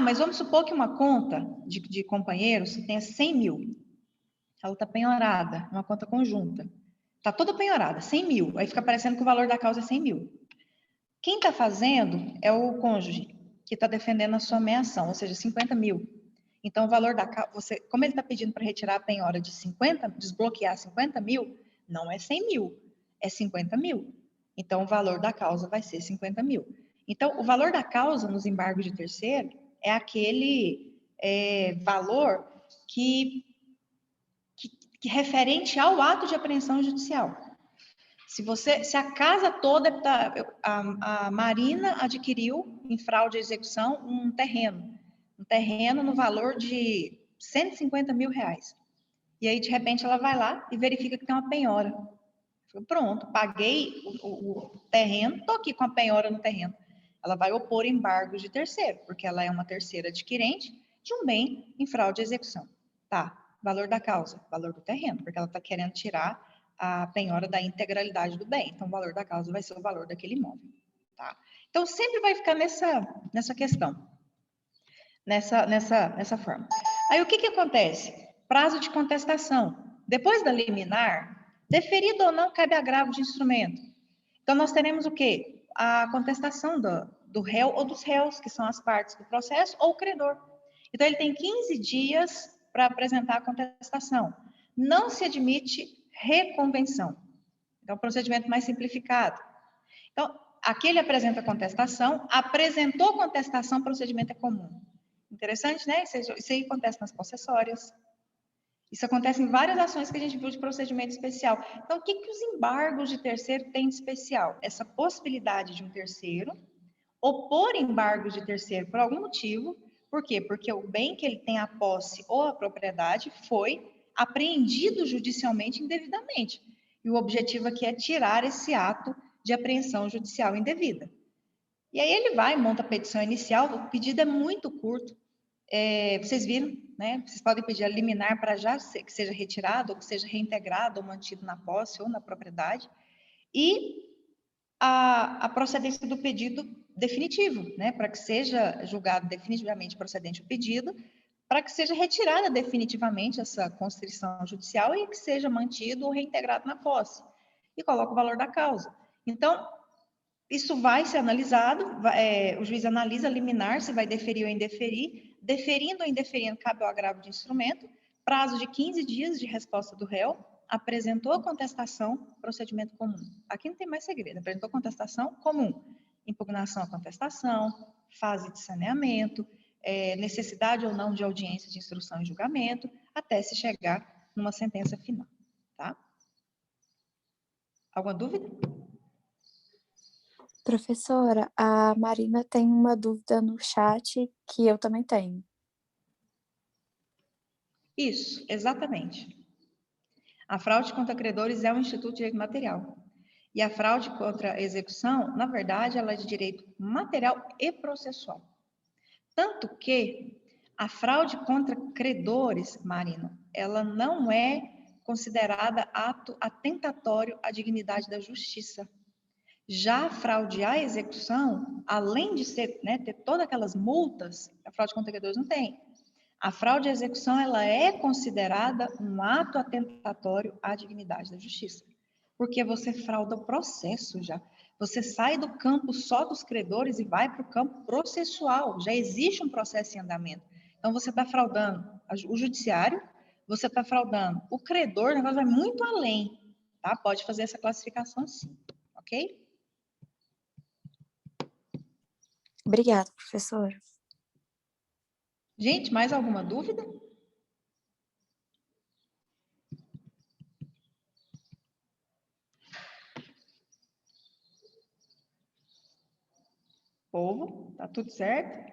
Mas vamos supor que uma conta de companheiros tenha 100 mil. Ela está penhorada, uma conta conjunta. Está toda penhorada, 100 mil. Aí fica parecendo que o valor da causa é 100 mil. Quem está fazendo é o cônjuge, que está defendendo a sua meação, ou seja, 50 mil. Então, o valor da causa, como ele está pedindo para retirar a penhora de 50, desbloquear 50 mil, não é 100 mil, é 50 mil. Então, o valor da causa vai ser 50 mil. Então, o valor da causa nos embargos de terceiro é aquele valor que referente ao ato de apreensão judicial. Se a casa toda, a Marina adquiriu em fraude à execução um terreno no valor de 150 mil reais. E aí, de repente, ela vai lá e verifica que tem uma penhora. Pronto, paguei o terreno, estou aqui com a penhora no terreno. Ela vai opor embargos de terceiro, porque ela é uma terceira adquirente de um bem em fraude à execução. Tá, valor da causa, valor do terreno, porque ela está querendo tirar a penhora da integralidade do bem. Então, o valor da causa vai ser o valor daquele imóvel. Tá? Então, sempre vai ficar nessa questão, nessa forma. Aí, o que acontece? Prazo de contestação. Depois da liminar, deferido ou não, cabe agravo de instrumento. Então, nós teremos o quê? A contestação do réu ou dos réus, que são as partes do processo, ou o credor. Então, ele tem 15 dias para apresentar a contestação. Não se admite reconvenção. Então, procedimento mais simplificado. Então, aqui ele apresenta a contestação, apresentou contestação, procedimento é comum. Interessante, né? Isso aí acontece nas possessórias. Isso acontece em várias ações que a gente viu de procedimento especial. Então, o que os embargos de terceiro têm de especial? Essa possibilidade de um terceiro opor embargos de terceiro por algum motivo. Por quê? Porque o bem que ele tem a posse ou a propriedade foi apreendido judicialmente indevidamente. E o objetivo aqui é tirar esse ato de apreensão judicial indevida. E aí ele vai, monta a petição inicial, o pedido é muito curto. Vocês viram, né? Vocês podem pedir a liminar para já que seja retirado, ou que seja reintegrado, ou mantido na posse ou na propriedade. E a procedência do pedido definitivo, né? Para que seja julgado definitivamente procedente o pedido, para que seja retirada definitivamente essa constrição judicial e que seja mantido ou reintegrado na posse. E coloca o valor da causa. Então, isso vai ser analisado, o juiz analisa a liminar, se vai deferir ou indeferir. Deferindo ou indeferindo, cabe ao agravo de instrumento, prazo de 15 dias de resposta do réu, apresentou a contestação, procedimento comum. Aqui não tem mais segredo, apresentou contestação comum. Impugnação à contestação, fase de saneamento, necessidade ou não de audiência de instrução e julgamento, até se chegar numa sentença final. Tá? Alguma dúvida? Professora, a Marina tem uma dúvida no chat que eu também tenho. Isso, exatamente. A fraude contra credores é um instituto de direito material. E a fraude contra a execução, na verdade, ela é de direito material e processual. Tanto que a fraude contra credores, Marina, ela não é considerada ato atentatório à dignidade da justiça. Já a fraude à execução, além de ser, né, ter todas aquelas multas, a fraude contra credores não tem. A fraude à execução, ela é considerada um ato atentatório à dignidade da justiça, porque você frauda o processo já. Você sai do campo só dos credores e vai para o campo processual. Já existe um processo em andamento. Então, você está fraudando o judiciário, você está fraudando o credor, o negócio vai muito além, tá? Pode fazer essa classificação sim, ok? Obrigada, professora. Gente, mais alguma dúvida? Povo, tá tudo certo?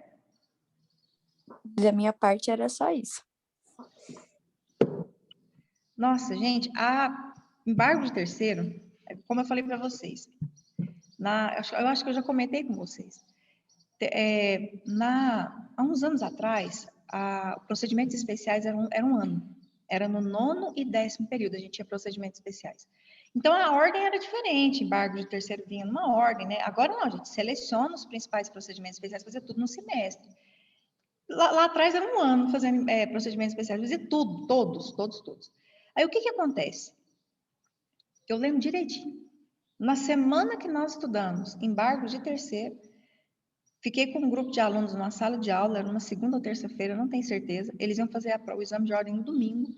Da minha parte era só isso. Nossa, gente, a embargo de terceiro, como eu falei para vocês, eu acho que eu já comentei com vocês. Há uns anos atrás, procedimentos especiais eram um ano. Era no 9º e 10º período, a gente tinha procedimentos especiais. Então, a ordem era diferente, embargo de terceiro vinha numa ordem, né? Agora não, a gente seleciona os principais procedimentos especiais, fazer tudo no semestre. Lá atrás era um ano fazendo procedimentos especiais, fazia tudo, todos. Aí, o que acontece? Eu lembro direitinho. Na semana que nós estudamos embargo de terceiro, fiquei com um grupo de alunos numa sala de aula, era uma segunda ou terça-feira, não tenho certeza. Eles iam fazer o exame de ordem no domingo.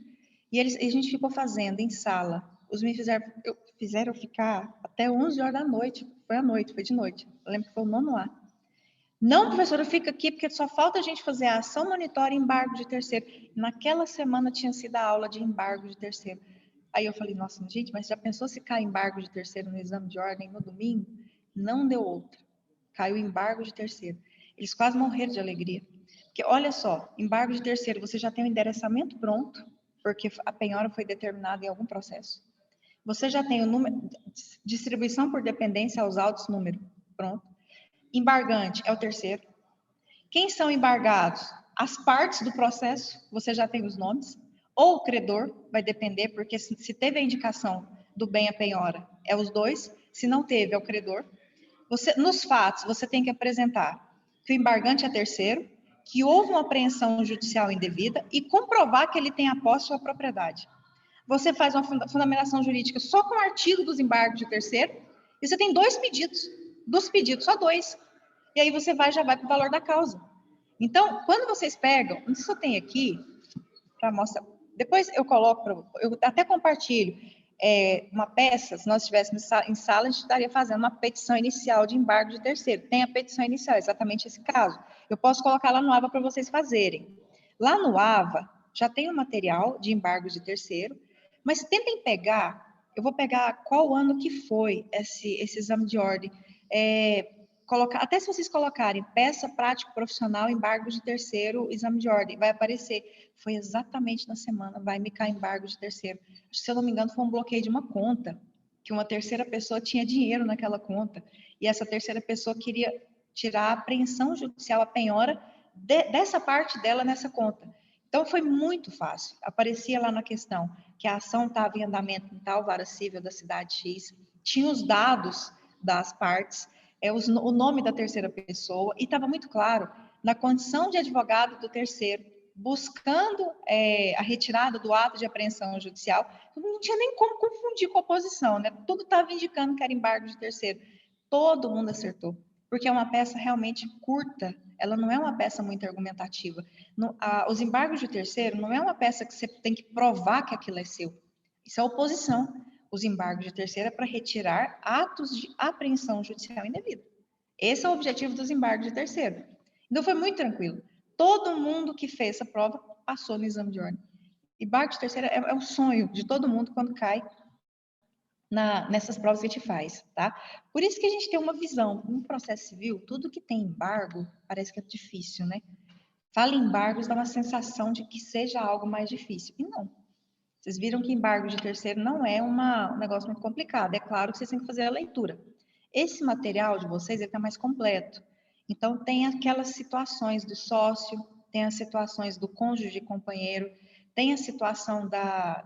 E a gente ficou fazendo em sala. Os me fizeram ficar até 11 horas da noite. Foi de noite. Eu lembro que foi o 9º A. Não, professora, fica aqui, porque só falta a gente fazer a ação monitora e embargo de terceiro. Naquela semana tinha sido a aula de embargo de terceiro. Aí eu falei, nossa, gente, mas já pensou se cai embargo de terceiro no exame de ordem no domingo? Não deu outra. Caiu embargo de terceiro. Eles quase morreram de alegria. Porque, olha só, embargo de terceiro, você já tem o endereçamento pronto, porque a penhora foi determinada em algum processo. Você já tem o número, distribuição por dependência aos autos, número, pronto. Embargante é o terceiro. Quem são embargados? As partes do processo, você já tem os nomes. Ou o credor, vai depender, porque se teve a indicação do bem à penhora, é os dois. Se não teve, é o credor. Nos fatos, você tem que apresentar que o embargante é terceiro, que houve uma apreensão judicial indevida e comprovar que ele tem a posse ou a propriedade. Você faz uma fundamentação jurídica só com o artigo dos embargos de terceiro, e você tem 2 pedidos. Dos pedidos, só 2. E aí você já vai para o valor da causa. Então, quando vocês pegam, não sei se eu tenho aqui, para mostrar, depois eu coloco, eu até compartilho uma peça, se nós estivéssemos em sala, a gente estaria fazendo uma petição inicial de embargo de terceiro. Tem a petição inicial, exatamente esse caso. Eu posso colocar lá no AVA para vocês fazerem. Lá no AVA, já tem o material de embargo de terceiro, mas tentem pegar, eu vou pegar qual ano que foi esse exame de ordem, até se vocês colocarem peça prático profissional, embargo de terceiro, exame de ordem, vai aparecer. Foi exatamente na semana, vai me cair embargo de terceiro. Se eu não me engano, foi um bloqueio de uma conta, que uma terceira pessoa tinha dinheiro naquela conta, e essa terceira pessoa queria tirar a apreensão judicial, a penhora, dessa parte dela nessa conta. Então, foi muito fácil. Aparecia lá na questão que a ação estava em andamento em tal vara civil da cidade X, tinha os dados das partes, o nome da terceira pessoa, e estava muito claro, na condição de advogado do terceiro, buscando a retirada do ato de apreensão judicial, não tinha nem como confundir com a oposição, né? Tudo estava indicando que era embargo de terceiro. Todo mundo acertou, porque é uma peça realmente curta, ela não é uma peça muito argumentativa. Os embargos de terceiro não é uma peça que você tem que provar que aquilo é seu. Isso é oposição. Os embargos de terceiro é para retirar atos de apreensão judicial indevida. Esse é o objetivo dos embargos de terceiro. Então, foi muito tranquilo. Todo mundo que fez essa prova passou no exame de ordem. Embargo de terceiro é o sonho de todo mundo quando cai nessas provas que a gente faz, tá? Por isso que a gente tem uma visão. No processo civil, tudo que tem embargo parece que é difícil, né? Fala em embargos, dá uma sensação de que seja algo mais difícil. E não. Vocês viram que embargo de terceiro não é um negócio muito complicado. É claro que vocês têm que fazer a leitura. Esse material de vocês está mais completo. Então, tem aquelas situações do sócio, tem as situações do cônjuge e companheiro, tem a situação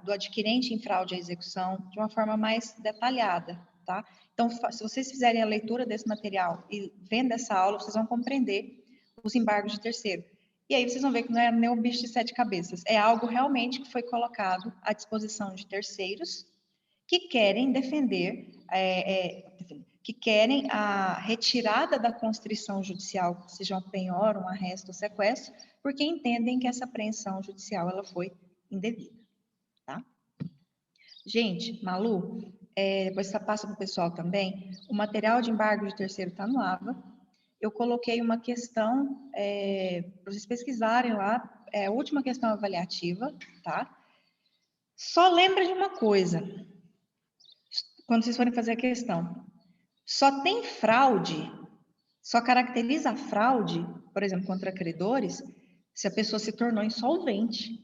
do adquirente em fraude à execução, de uma forma mais detalhada, tá? Então, se vocês fizerem a leitura desse material e vendo essa aula, vocês vão compreender os embargos de terceiro. E aí vocês vão ver que não é nem um bicho de sete cabeças, é algo realmente que foi colocado à disposição de terceiros que querem defender, que querem a retirada da constrição judicial, seja um penhor, um arresto ou sequestro, porque entendem que essa apreensão judicial ela foi indevida, tá? Gente, Malu, depois você passa para o pessoal também, o material de embargo de terceiro está no AVA. Eu coloquei uma questão para vocês pesquisarem lá, a última questão avaliativa, tá? Só lembra de uma coisa, quando vocês forem fazer a questão. Só tem fraude, só caracteriza a fraude, por exemplo, contra credores, se a pessoa se tornou insolvente.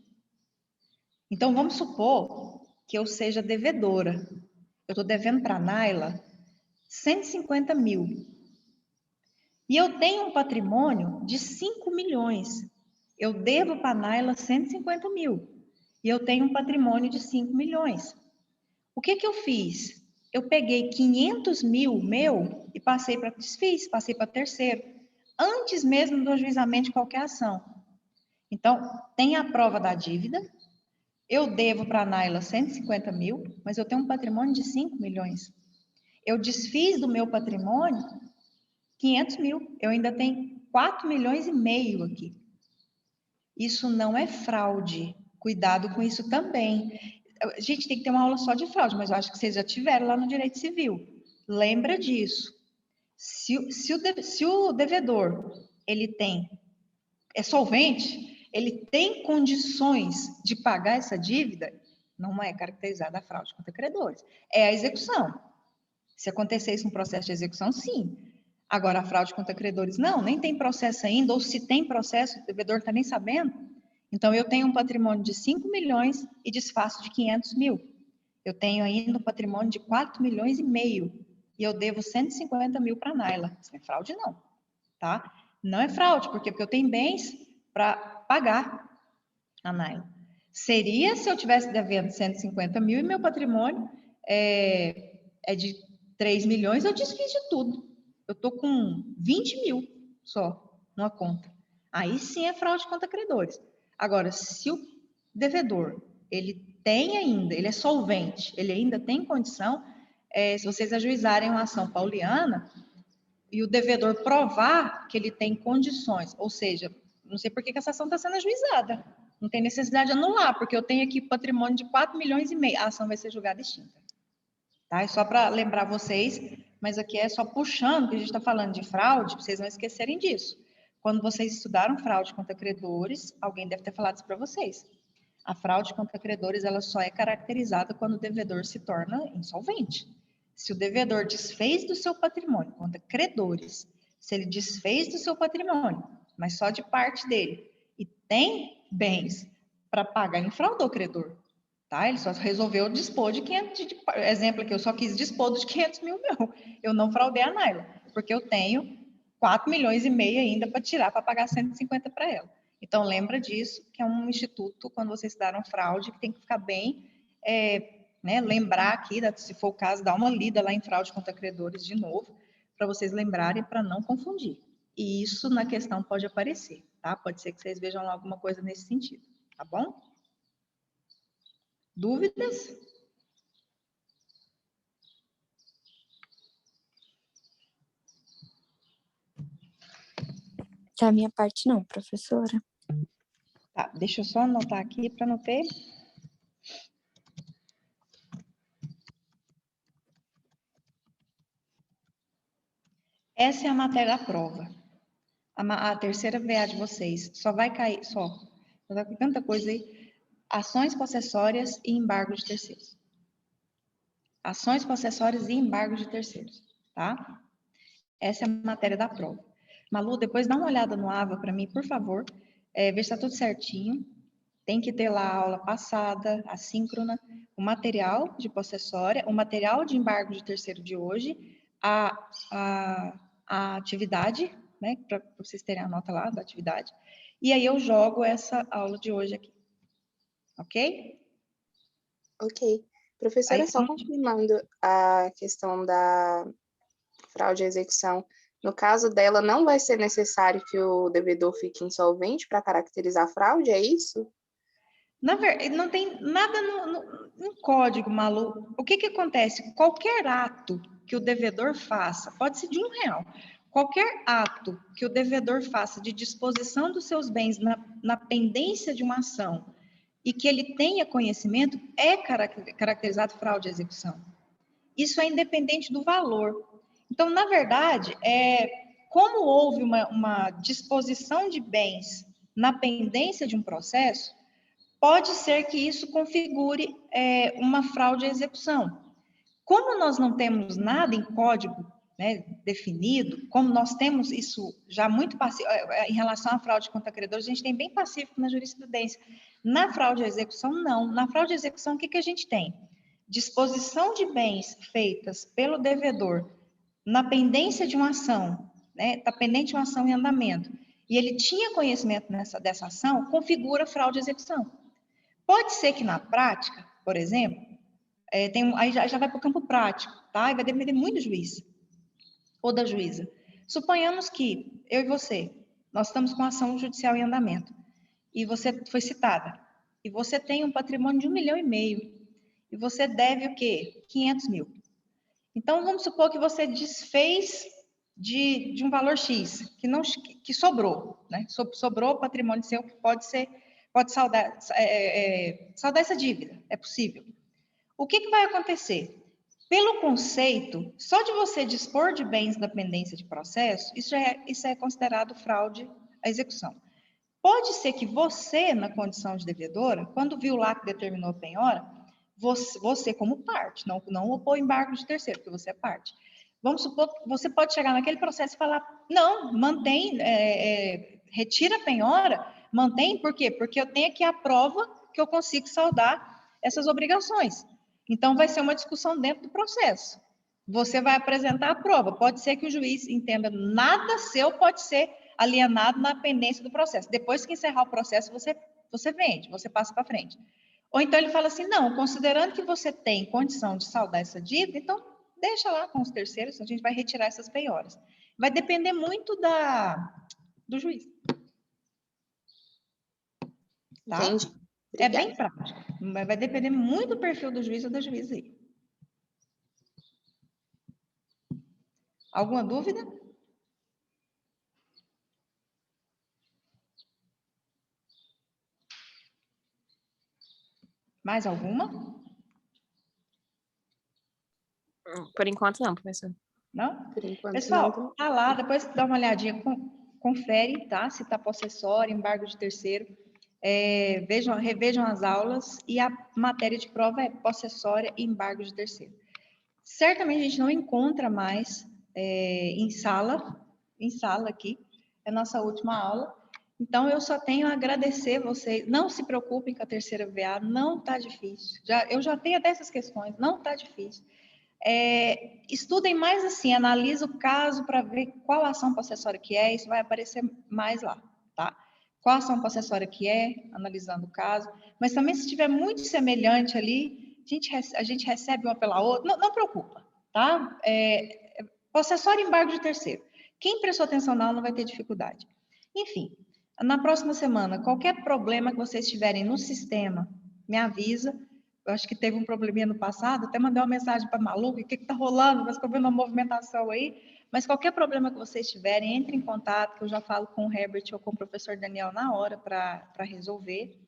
Então, vamos supor que eu seja devedora. Eu estou devendo para a Naila 150 mil. E eu tenho um patrimônio de 5 milhões. Eu devo para a Naila 150 mil. E eu tenho um patrimônio de 5 milhões. O que eu fiz? Eu peguei 500 mil meu e passei para desfiz, passei para terceiro, antes mesmo do ajuizamento de qualquer ação. Então, tem a prova da dívida, eu devo para a Naila 150 mil, mas eu tenho um patrimônio de 5 milhões. Eu desfiz do meu patrimônio 500 mil, eu ainda tenho 4 milhões e meio aqui. Isso não é fraude, cuidado com isso também. A gente tem que ter uma aula só de fraude, mas eu acho que vocês já tiveram lá no direito civil. Lembra disso. Se o devedor ele é solvente, ele tem condições de pagar essa dívida, não é caracterizada a fraude contra credores. É a execução. Se acontecer isso no processo de execução, sim. Agora, a fraude contra credores, não, nem tem processo ainda, ou se tem processo, o devedor não está nem sabendo. Então, eu tenho um patrimônio de 5 milhões e desfaço de 500 mil. Eu tenho ainda um patrimônio de 4 milhões e meio. E eu devo 150 mil para a Naila. Isso não é fraude, não. Tá? Não é fraude, porque eu tenho bens para pagar a Naila. Seria se eu tivesse devendo 150 mil e meu patrimônio é de 3 milhões, eu desfiz de tudo. Eu estou com 20 mil só numa conta. Aí sim é fraude contra credores. Agora, se o devedor, ele tem ainda, ele é solvente, ele ainda tem condição, se vocês ajuizarem uma ação pauliana e o devedor provar que ele tem condições, ou seja, não sei por que essa ação está sendo ajuizada, não tem necessidade de anular, porque eu tenho aqui patrimônio de 4 milhões e meio, a ação vai ser julgada extinta. Tá? É só para lembrar vocês, mas aqui é só puxando, que a gente está falando de fraude, para vocês não esquecerem disso. Quando vocês estudaram fraude contra credores, alguém deve ter falado isso para vocês. A fraude contra credores, ela só é caracterizada quando o devedor se torna insolvente. Se o devedor desfez do seu patrimônio contra credores, se ele desfez do seu patrimônio, mas só de parte dele, e tem bens para pagar, infraudou o credor. Tá? Ele só resolveu dispor de 500, exemplo aqui, eu só quis dispor dos 500 mil meu. Eu não fraudei a Naila, porque eu tenho 4 milhões e meio ainda para tirar, para pagar 150 para ela. Então, lembra disso, que é um instituto, quando vocês estudaram fraude, que tem que ficar bem, lembrar aqui, se for o caso, dar uma lida lá em fraude contra credores de novo, para vocês lembrarem, para não confundir. E isso na questão pode aparecer, tá? Pode ser que vocês vejam lá alguma coisa nesse sentido, tá bom? Dúvidas? Da minha parte, não, professora. Tá, deixa eu só anotar aqui para não ter. Essa é a matéria da prova. A terceira VA de vocês. Só vai cair, só. Vai com tanta coisa aí. Ações possessórias e embargo de terceiros. Ações possessórias e embargo de terceiros, tá? Essa é a matéria da prova. Malu, depois dá uma olhada no AVA para mim, por favor. Ver se está tudo certinho. Tem que ter lá a aula passada, assíncrona, o material de possessória, o material de embargo de terceiro de hoje, a atividade, né, para vocês terem a nota lá da atividade, e aí eu jogo essa aula de hoje aqui. Ok? Ok. Professora, Aí, só confirmando a questão da fraude à execução, no caso dela, não vai ser necessário que o devedor fique insolvente para caracterizar a fraude, é isso? na verdade, não tem nada no código, Malu. O que que acontece? Qualquer ato que o devedor faça, pode ser de R$1, qualquer ato que o devedor faça de disposição dos seus bens na pendência de uma ação e que ele tenha conhecimento, é caracterizado fraude à execução. Isso é independente do valor. Então, na verdade, como houve uma disposição de bens na pendência de um processo, pode ser que isso configure uma fraude à execução. Como nós não temos nada em código, né, definido, como nós temos isso já muito pacífico, em relação à fraude contra credores, a gente tem bem pacífico na jurisprudência. Na fraude à execução, não. Na fraude à execução, o que a gente tem? Disposição de bens feitas pelo devedor na pendência de uma ação, né, está pendente de uma ação em andamento, e ele tinha conhecimento dessa ação, configura fraude à execução. Pode ser que na prática, por exemplo, aí já vai para o campo prático, tá? E vai depender muito do juiz ou da juíza. Suponhamos que eu e você, nós estamos com a ação judicial em andamento, e você foi citada, e você tem um patrimônio de 1,5 milhão, e você deve o quê? 500 mil. Então, vamos supor que você desfez de um valor X, que sobrou, né? Sobrou patrimônio seu que pode saldar essa dívida, é possível. O que vai acontecer? Pelo conceito, só de você dispor de bens da pendência de processo, isso é considerado fraude à execução. Pode ser que você, na condição de devedora, quando viu lá que determinou a penhora, você como parte, não opor embargo de terceiro, porque você é parte. Vamos supor que você pode chegar naquele processo e falar, não, mantém, retira a penhora, mantém, por quê? Porque eu tenho aqui a prova que eu consigo saldar essas obrigações. Então, vai ser uma discussão dentro do processo. Você vai apresentar a prova. Pode ser que o juiz entenda nada seu pode ser alienado na pendência do processo. Depois que encerrar o processo, você vende, você passa para frente. Ou então ele fala assim, não, considerando que você tem condição de saldar essa dívida, então deixa lá com os terceiros, a gente vai retirar essas penhoras. Vai depender muito do juiz. Tá? Entendi. É bem prático. Vai depender muito do perfil do juiz ou da juíza aí. Alguma dúvida? Mais alguma? Por enquanto não, professor. Não? Por enquanto, Pessoal, não. tá lá, depois dá uma olhadinha, confere, tá? Se tá possessório, embargo de terceiro. Revejam as aulas e a matéria de prova é possessória e embargo de terceiro. Certamente a gente não encontra mais em sala aqui, é a nossa última aula. Então, eu só tenho a agradecer vocês. Não se preocupem com a terceira VA, não está difícil. Eu já tenho até essas questões, não está difícil. Estudem mais assim, analisa o caso para ver qual ação possessória que é, isso vai aparecer mais lá, tá? Qual ação possessória que é, analisando o caso. Mas também, se estiver muito semelhante ali, a gente recebe uma pela outra, não preocupa, tá? Possessório e embargo de terceiro. Quem prestou atenção na aula não vai ter dificuldade. Enfim, na próxima semana, qualquer problema que vocês tiverem no sistema, me avisa. Eu acho que teve um probleminha no passado, até mandei uma mensagem para a Malu, o que está rolando, mas estou vendo uma movimentação aí. Mas qualquer problema que vocês tiverem, entre em contato, que eu já falo com o Herbert ou com o professor Daniel na hora para resolver.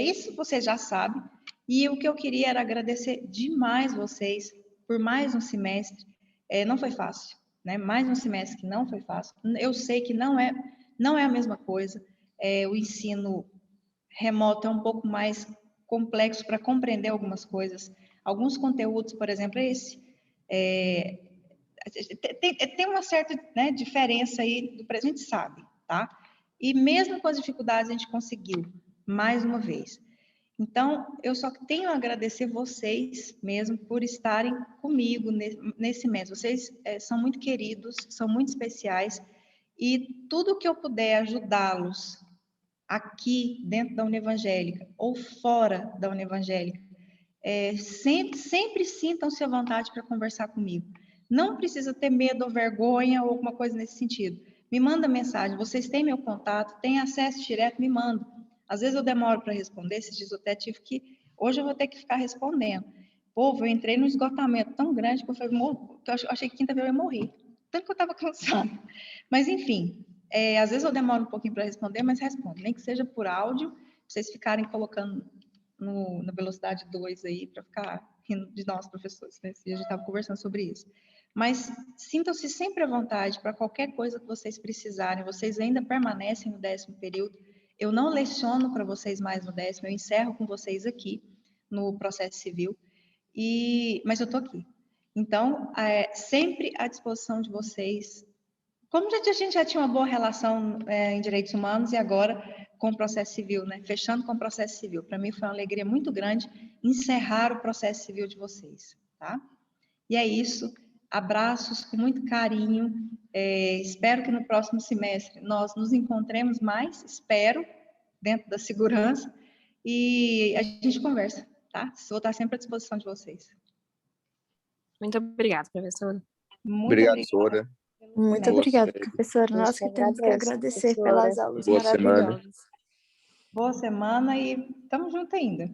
Isso vocês já sabem. E o que eu queria era agradecer demais vocês por mais um semestre. Não foi fácil, né? Mais um semestre que não foi fácil. Eu sei que não é a mesma coisa. O ensino remoto é um pouco mais complexo para compreender algumas coisas. Alguns conteúdos, por exemplo, tem uma certa, né, diferença aí do que a gente sabe, tá? E mesmo com as dificuldades, a gente conseguiu, mais uma vez. Então, eu só tenho a agradecer vocês mesmo por estarem comigo nesse mês. Vocês são muito queridos, são muito especiais, e tudo que eu puder ajudá-los aqui dentro da Unevangélica ou fora da Unevangélica, sempre sintam-se à vontade para conversar comigo. Não precisa ter medo ou vergonha ou alguma coisa nesse sentido. Me manda mensagem, vocês têm meu contato, têm acesso direto, me manda. Às vezes eu demoro para responder, esses dias eu até tive que... Hoje eu vou ter que ficar respondendo. Povo, eu entrei num esgotamento tão grande que eu achei que quinta-feira eu ia morrer. Tanto que eu estava cansada. Mas, enfim, às vezes eu demoro um pouquinho para responder, mas respondo. Nem que seja por áudio, vocês ficarem colocando na velocidade 2 aí, para ficar rindo de nós, professores, né? A gente estava conversando sobre isso. Mas sintam-se sempre à vontade para qualquer coisa que vocês precisarem. Vocês ainda permanecem no 10º período. Eu não leciono para vocês mais no 10º, eu encerro com vocês aqui no processo civil, mas eu estou aqui. Então, sempre à disposição de vocês. Como a gente já tinha uma boa relação em direitos humanos e agora com o processo civil, né? Fechando com o processo civil. Para mim foi uma alegria muito grande encerrar o processo civil de vocês, tá? E é isso. Abraços com muito carinho. Espero que no próximo semestre nós nos encontremos mais, espero, dentro da segurança, e a gente conversa, tá? Vou estar sempre à disposição de vocês. Muito obrigada, professora. Muito Obrigado, obrigada. Sora. Muito Boa obrigada, noite. professora. Nós que que temos que agradece, agradecer professora. pelas aulas Boa semana. maravilhosas. Boa semana e estamos juntos ainda.